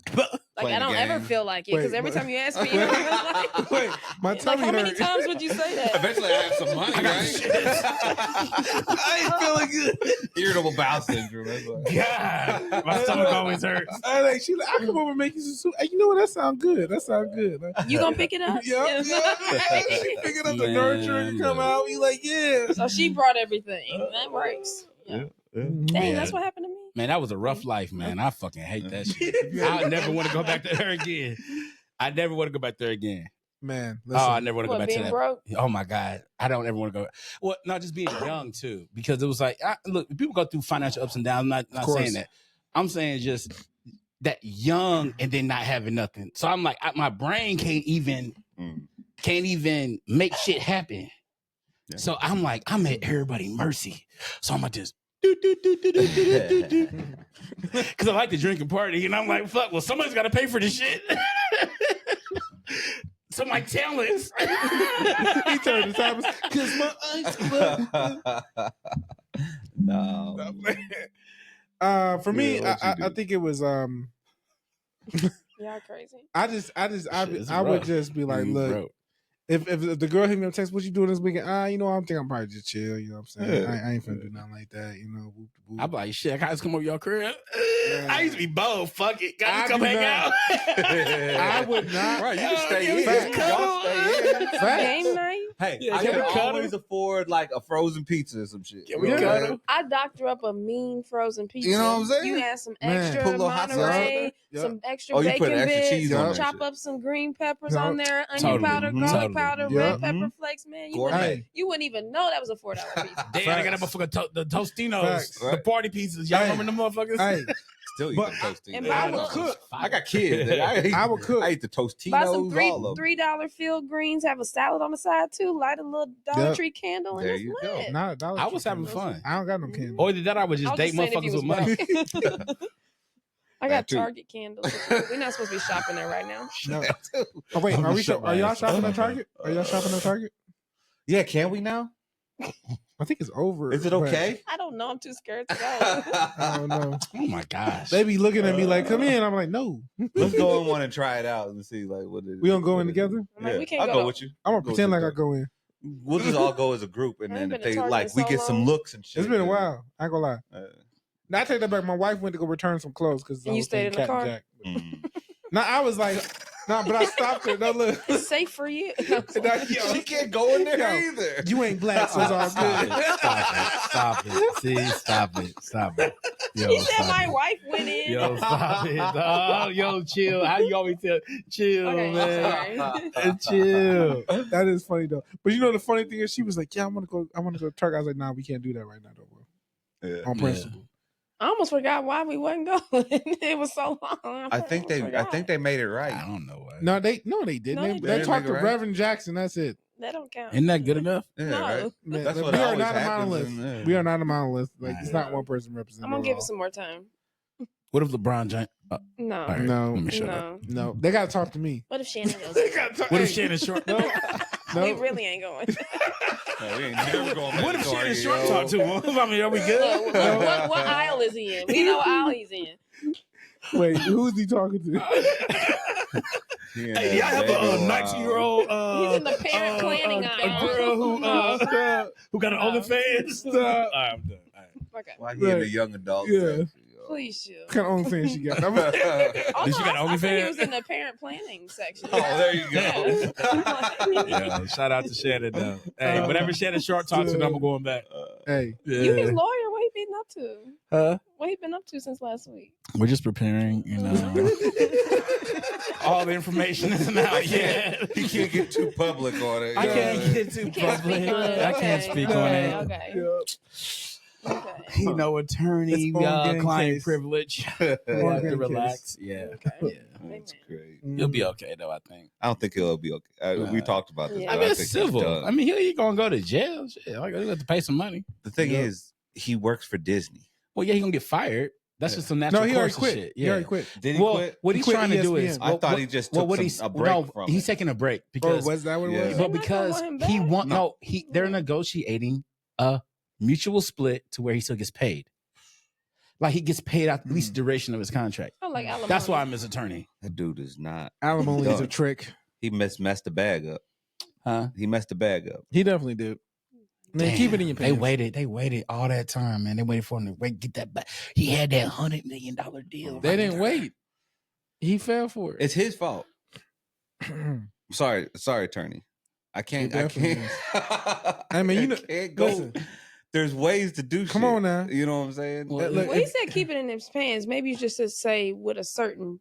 Like I don't ever feel like it because every time you ask me, like, Wait, my tummy how many hurt. times would you say that? Eventually, I have some money, right? I ain't feeling good. Irritable bowel syndrome. That's what. God, my stomach always hurts. I come over and make you some soup. Hey, you know what? That sounds good. You gonna pick it up? Yeah. She picking up the nurture and come out. You like, yeah. So she brought everything. That works. Yeah. Dang, that's what happened to me. Man, that was a rough life, man. I fucking hate that shit. I never want to go back there again. I never want to go back there again. Man, listen. Oh, I never want to go back to that. Broke? Oh my God, I don't ever want to go. Well, not just being young too, because it was like, look, people go through financial ups and downs. I'm not saying that. I'm saying just that young and then not having nothing. So I'm like, my brain can't even make shit happen. Yeah. So I'm like, I'm at everybody's mercy. So I'm gonna just because I like to drink and party, and I'm like, fuck. Well, somebody's got to pay for this shit. So my talents. He turned the Thomas because my eyes. No. For me, I think it was. Y'all crazy. I would just be like, look. If the girl hit me on text, what you doing this weekend? You know, I'm thinking I'm probably just chill. You know what I'm saying? Yeah. I ain't finna do nothing like that. You know, whoop, whoop. I'm like, shit, I gotta come over your crib. Yeah. I used to be bold. Fuck it. Gotta come hang out. I would not. Right, you can stay in. Y'all stay in. Game night? Hey, Yeah, I can always afford like a frozen pizza or some shit. Can we cuddle? I doctor up a mean frozen pizza. You know what I'm saying? You add some extra put a little hot sauce Monterey, some extra you bacon put extra bits, cheese on that chop shit. up some green peppers on there, onion powder, garlic powder, red pepper flakes. Man, you wouldn't even know that was a $4 pizza. Damn, I got a motherfucker the Tostinos, the party pizzas. Y'all remember them motherfuckers? Hey. Still eat the Tostinos. I would cook. I got kids. I would cook. I eat the Tostinos. Buy some $3 field greens. Have a salad on the side too. Light a little Dollar Tree candle. And there it's you lit. go. Not a Dollar I Tree was having candle. fun. I don't got no candle. Or that I would just date motherfuckers with money. I got Target candles. We're not supposed to be shopping there right now. No. Oh wait, are y'all shopping at Target? Are y'all shopping at Target? Yeah, can we now? I think it's over. Is it okay? I don't know. I'm too scared to go. I don't know. Oh my gosh. They be looking at me like, "Come in." I'm like, "No." Let's go in one and try it out and see like what it is. We gonna go in together? Like, we can't I'll go with you. I'm gonna pretend like I go in. We'll just all go as a group, and I then ain't if been they to Target like, in we so get some long. looks and shit. It's been a while. I ain't gonna lie. Now I take that back. My wife went to go return some clothes because And you stayed in the car? Now I was like, but I stopped her. No, look, It's safe for you. She can't go in there either. you ain't black, so it's all good. Stop it. See, stop it. Yo, He said my wife went in. Yo, stop it. Oh, yo, chill. How you always tell? Chill, Okay, man. I'm sorry. Chill. That is funny though. But you know the funny thing is, she was like, "Yeah, I want to go to Target." I was like, "Nah, we can't do that right now, though, bro." Yeah. On principle. I almost forgot why we wasn't going. It was so long. I think they made it right. I don't know why. No, they didn't. No, they they talked to right. Reverend Jackson. That's it. That don't count. Isn't that good enough? Yeah, No. right. Man, That's what we are always not a happens monolith. in there. We are not a monolith. Like it's not No. one person representing. I'm gonna give it some more time. What if LeBron James? No. All right, No. let me shut up. No. No, they gotta talk to me. What if Shannon goes? What if Shannon Short? No, We no. really ain't going. No, we ain't never going back What if to Shannon Target, Short yo. talk to him? I mean, are we good? Look, what aisle is he in? We know what aisle he's in. Wait, who's he talking to? He in Hey, y'all that have a baby 19-year-old He's in the parent planning a aisle. girl who got an No. OnlyFans. Stop. All right, I'm done. All right. Okay. Why he in the young adult Yeah. section, yo? Please, you. What kind of OnlyFans she got? Did she got OnlyFans? He was in the parent planning section. Oh, there you go. Yeah, shout out to Shannon though. Hey, whatever Shannon Sharp talks to, I'm going back. Hey, You his lawyer. What he been up to? Huh? What he been up to since last week? We're just preparing, all the information isn't out yet. He can't get too public on it. I can't get too public. I can't speak on it. Okay. Attorney, client case. privilege. You have to relax. Yeah. Okay. That's great. You'll be okay though, I think. I don't think he'll be okay. We talked about this. Yeah. I but mean, think it's he's civil. done. I mean, he ain't gonna go to jail. Shit, like, you have to pay some money. The thing is, he works for Disney. Well, yeah, he gonna get fired. That's just some natural no, he already course of quit. shit. He already quit. Did he quit? What he's quit trying to do is, ESPN. I thought he just took a break from he's it. taking a break Or because, was that what it was? Yeah. but because They're not gonna want him he back. want they're negotiating a mutual split to where he still gets paid. Like he gets paid out at least the duration of his contract. I like alimony. That's why I'm his attorney. That dude is not. Alimony is a done. trick. He messed the bag up. Huh? He messed the bag up. He definitely did. Man, keep it in your They pants. waited all that time, man. They waited for him to get that back. He had that $100 million deal. They didn't wait. He fell for it. It's his fault. Sorry, attorney. I can't. It definitely I mean, can't go. listen. There's ways to do shit. Come on now. You know what I'm saying? Well, Look, Well, he said keep it in his pants. Maybe you just to say with a certain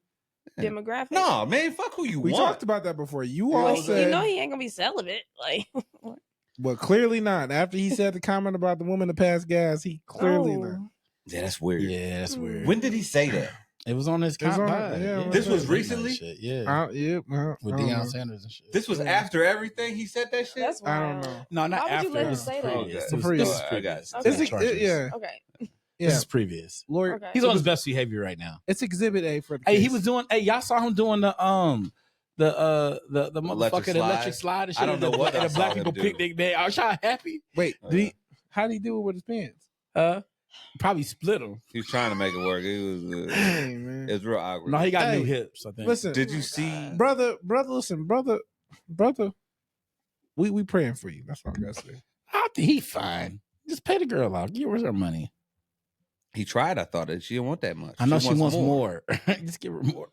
demographic. No, man, fuck who you we want. talked about that before. You Well, all You said, know he ain't gonna be celibate. Like, well, clearly not. After he said the comment about the woman that passed gas, he clearly not. Yeah, that's weird. Yeah, that's weird. When did he say that? It was on his It was on- comp. yeah, This was That recently? shit, yeah. With I don't Deion know. Sanders and shit. This was after everything he said that shit. that's I don't wild. know. No, not Why would you after. let him This is say that? previous. Okay. This For is real. I got previous. it. Okay. It's Charges. yeah, Okay. yeah. This is previous. Lawyer, Okay. He's on his best behavior right now. it's Exhibit A for the Hey, case. he was doing. Hey, y'all saw him doing the motherfucking electric slide and shit. I don't know the, what I the saw black him people do. picnic day. I was y'all happy. Wait, Oh, did yeah. he? How did he do it with his pants? Probably split him. He was trying to make it work. It Dang, man. was real awkward. No, he got Hey, new hips. I think. Listen, Did you my see? God. brother, listen, brother. We praying for you. That's all I gotta say. I think he fine. Just pay the girl out. Give her her money. He tried. I thought that she didn't want that much. I know she wants more. Just give her more.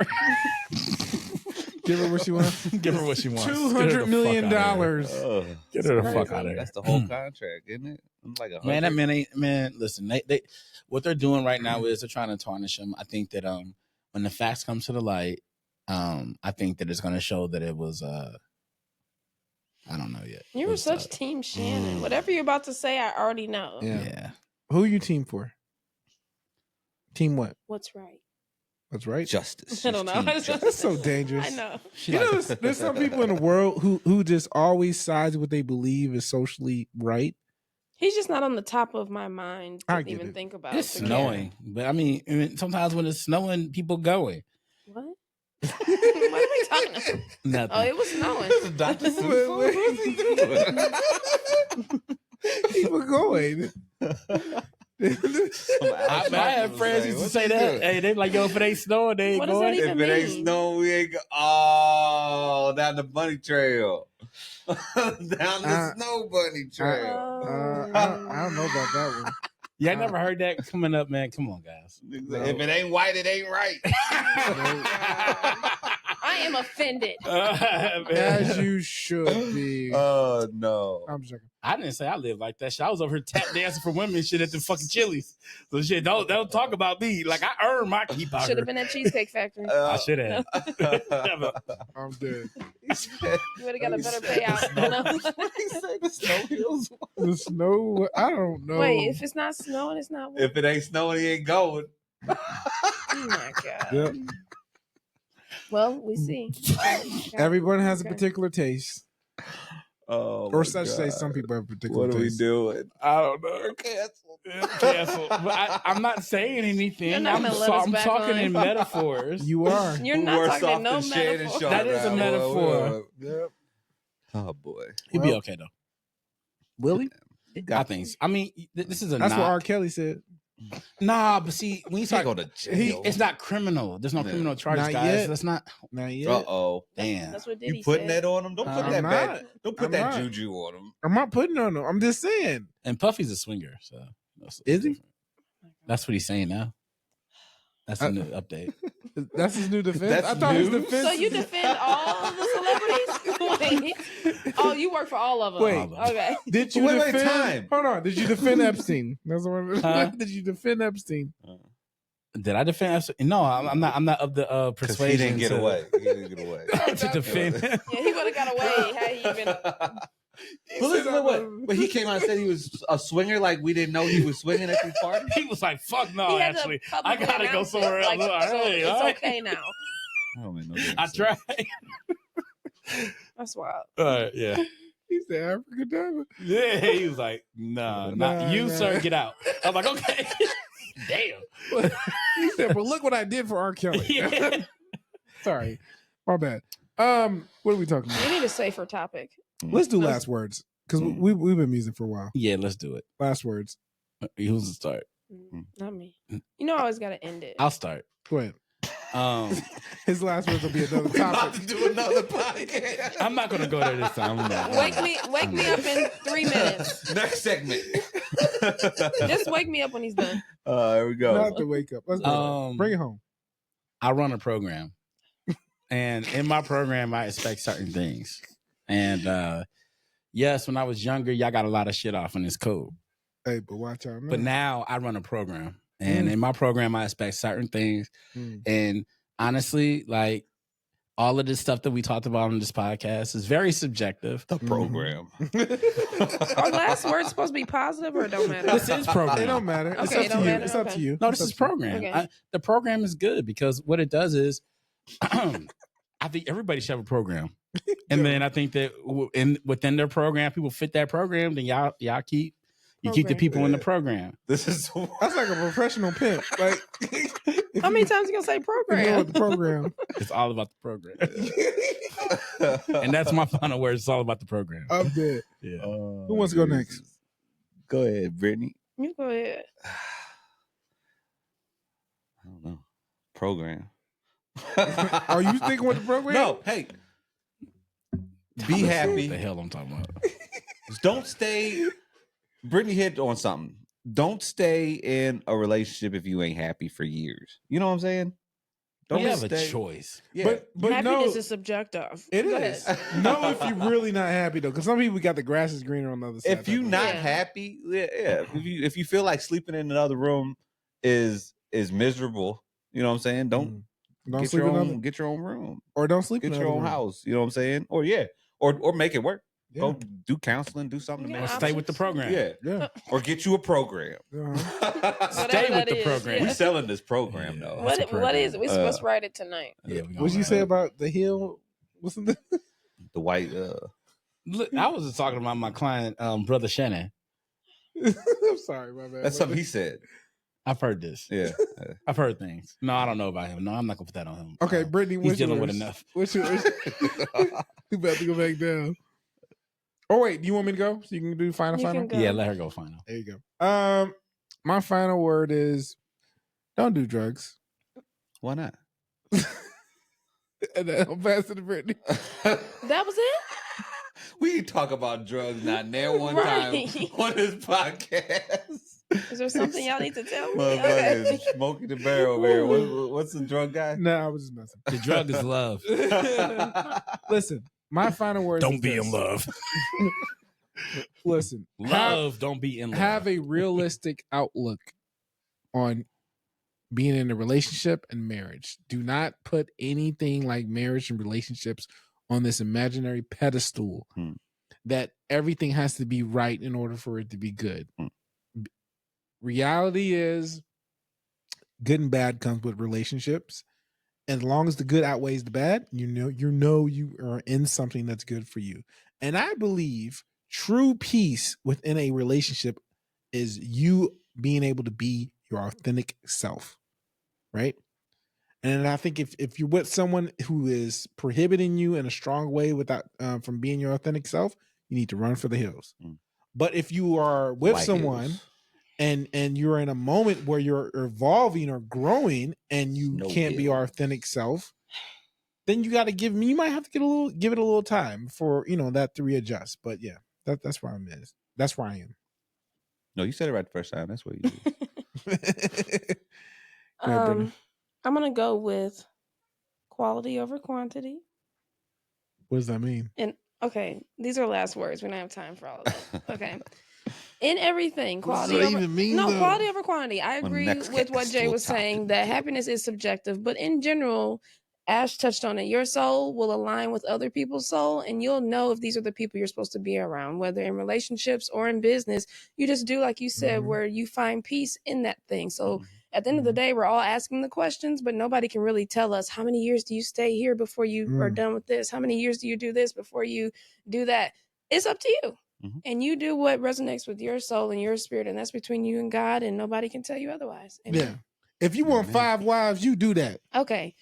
Give her what she wants. Give her what she wants. $200 million. Get her the That's fuck crazy. out of here. That's the whole contract, isn't it? I'm like Man, that man ain't man. Listen, they what they're doing right now is they're trying to tarnish him. I think that when the facts come to the light, I think that it's going to show that it was I don't know yet. You It were was, such Team Shannon. Whatever you're about to say, I already know. yeah. Who you team for? Team what? What's right? That's right. justice. I don't know. That's so dangerous. I know. She You know, like, there's some people in the world who just always sides with what they believe is socially right. He's just not on the top of my mind I to get even it. think about. it's to care. snowing, but I mean, sometimes when it's snowing, people going. What? What are we talking about? Nothing. Oh, it was snowing. Dr. What is he doing? People going. I have friends used to say that. Hey, they like, yo, if it ain't snowing, they ain't What does that going. even If it ain't mean? snow, we ain't go. Oh, down the bunny trail. Down the snow bunny trail. I don't know about that one. Yeah, I never heard that coming up, man. Come on, guys. If it ain't white, it ain't right. I am offended. As you should be. Oh no. I'm joking. I didn't say I live like that shit. I was over here tap dancing for women and shit at the fucking Chili's. So shit, don't talk about me. Like I earned my keep out Should here. have been at Cheesecake Factory. I should have. I'm dead. You would have got a better payout. You know? He said the snow hills. The snow. I don't know. Wait, if it's not snowing, it's not. If it ain't snowing, he ain't going. Oh my god. Yep. Well, we see. Everyone has a Okay. particular taste, Oh, or my such say God. some people have a particular What are we taste. doing? I don't know. Cancel. Cancel. But I'm not saying You're anything. not I'm, gonna let us I'm back talking on. in metaphors. You are. You're not talking in no metaphor. That is a metaphor. Yep. Oh boy. He'll be Well, okay though. Will he? I think. I mean, this is a That's what knock. R. Kelly said. Nah, but see, when you Can't talk, go to jail. it's not criminal. There's no Yeah. criminal charges, Not guys. yet. That's not. Not yet. Uh-oh. Damn. That's what Diddy You putting said. that on him? Don't put I'm that not. bad. Don't put I'm that not. juju on him. I'm not putting on him. I'm just saying. And Puffy's a swinger, so that's Is he? different. That's what he's saying now. That's a new update. That's his new defense. That's I thought new? his defense. So you defend all the celebrities? Wait. Oh, you work for all of them. Wait. Okay. Did you Wait, defend? time. Hold on. Did you defend Epstein? That's what. Huh? Did you defend Epstein? Did I defend Epstein? No, I'm not. I'm not of the persuasion. He didn't get away. He didn't get away. to defend him. Yeah, he would have got away had he even. But listen, but he came out and said he was a swinger. Like we didn't know he was swinging at these parties. He was like, "Fuck no, He had to actually, I publicly gotta go announce it, somewhere else." like, Like, so hey, it's all right. okay now. I don't even know. What I he said. tried. That's wild. Yeah, He said African diamond. yeah. He was like, "Nah, not you, nah. sir. Get out." I'm like, "Okay." Damn. He said, "But look what I did for R. Kelly." Yeah. Sorry, my bad. What are we talking We about? need a safer topic. Let's do last words because we've been musing for a while. Yeah, let's do it. Last words. Who's to start? Not me. You know I always got to end it. I'll start. Go ahead. His last words will be another About to topic. do another podcast. I'm not gonna go there this time. I'm not. Wake me up in 3 minutes. Next segment. Just wake me up when he's done. Here we go. Not to wake up. Let's go. Bring it home. I run a program, and in my program, I expect certain things. And yes, when I was younger, y'all got a lot of shit off, and it's cool. Hey, but watch out. But now I run a program, and in my program, I expect certain things. And honestly, like all of this stuff that we talked about on this podcast is very subjective. The program. Are last words supposed to be positive or it don't matter? This is program. It don't matter. It's Okay, up it to don't you. matter. It's up to Okay. you. No, It's this up is to you. program. Okay. The program is good because what it does is, I think everybody should have a program, and then I think that within their program, people fit that program. Then y'all keep keep the people in the program. This is That's like a professional pimp. Like, How many times you gonna say you know program? what the program? It's all about the program, and that's my final word. It's all about the program. I'm dead. Yeah. Who wants to go next? Go ahead, Brittany. You go ahead. I don't know. Program. Are you sticking with the program? No, hey. Be happy. What the hell I'm talking about? Don't stay. Brittany hit on something. Don't stay in a relationship if you ain't happy for years. You know what I'm saying? Don't You have a stay. choice. Yeah. But Happiness no, is subjective. it Go is. ahead. No, if you're really not happy though, because some people got the grass is greener on the other side. if you not Yeah. happy, yeah. If you feel like sleeping in another room is miserable, you know what I'm saying? Don't get sleep your in own another, get your own room. or don't sleep Get in your another own room. house. You know what I'm saying? Or yeah. Or make it work. Yeah. Go do counseling, do something Yeah, to Or make stay with the program. Yeah. Yeah. Or get you a program. Uh-huh. Stay with that the is, program. We yeah. selling this program Yeah. though. That's a What program. is it? We supposed to write it tonight. Yeah, we gonna What'd you write say it. about the hill? What's the The white Look, I was just talking about my client, brother Shannon. I'm sorry, my bad. that's something he said. I've heard this. Yeah. I've heard things. No, I don't know about him. No, I'm not gonna put that on him. Okay, Brittany, he's what's dealing yours? with enough. What's yours? We about to go back down. Oh wait, do you want me to go so you can do final? You can go. Yeah, let her go final. There you go. My final word is don't do drugs. Why not? And then I'll pass it to Brittany. That was it? We talk about drugs not there one Right. time on this podcast. Is there something y'all need to tell me? Motherfucker Okay. is Smokey the Bear over here. What's the drug guy? No, I was just messing. The drug is love. Listen, my final word Don't is be this. in love. Listen, Love, don't be in love. have a realistic outlook on being in a relationship and marriage. Do not put anything like marriage and relationships on this imaginary pedestal that everything has to be right in order for it to be good. Reality is good and bad comes with relationships. As long as the good outweighs the bad, you know you are in something that's good for you. And I believe true peace within a relationship is you being able to be your authentic self, right? And I think if you're with someone who is prohibiting you in a strong way without from being your authentic self, you need to run for the hills. But if you are with White someone hills. and you're in a moment where you're evolving or growing and you No can't be hill. your authentic self, then you got to you might have to give it a little time for that to readjust. But yeah, that's where I'm is. That's where I am. No, you said it right the first time. That's what you do. Yeah, Brittany. I'm going to go with quality over quantity. What does that mean? And okay, these are last words. We don't have time for all of that. Okay. In everything, quality over even mean, though? quality over quantity. I agree with what Jay was saying, that happiness is subjective, but in general, Ash touched on it. Your soul will align with other people's soul, and you'll know if these are the people you're supposed to be around, whether in relationships or in business. You just do, like you said, where you find peace in that thing. So at the end of the day, we're all asking the questions, but nobody can really tell us, how many years do you stay here before you are done with this? How many years do you do this before you do that? It's up to you. And you do what resonates with your soul and your spirit, and that's between you and God, and nobody can tell you otherwise. Amen. Yeah. If you want 5 wives, you do that. Okay.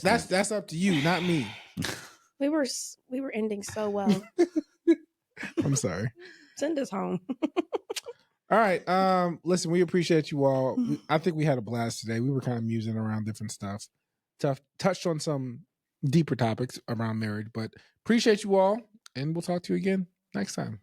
That's up to you, not me. We were ending so well. I'm sorry. Send us home. All right. Listen, we appreciate you all. I think we had a blast today. We were kind of musing around different stuff. Touched on some deeper topics around marriage, but appreciate you all. And we'll talk to you again next time.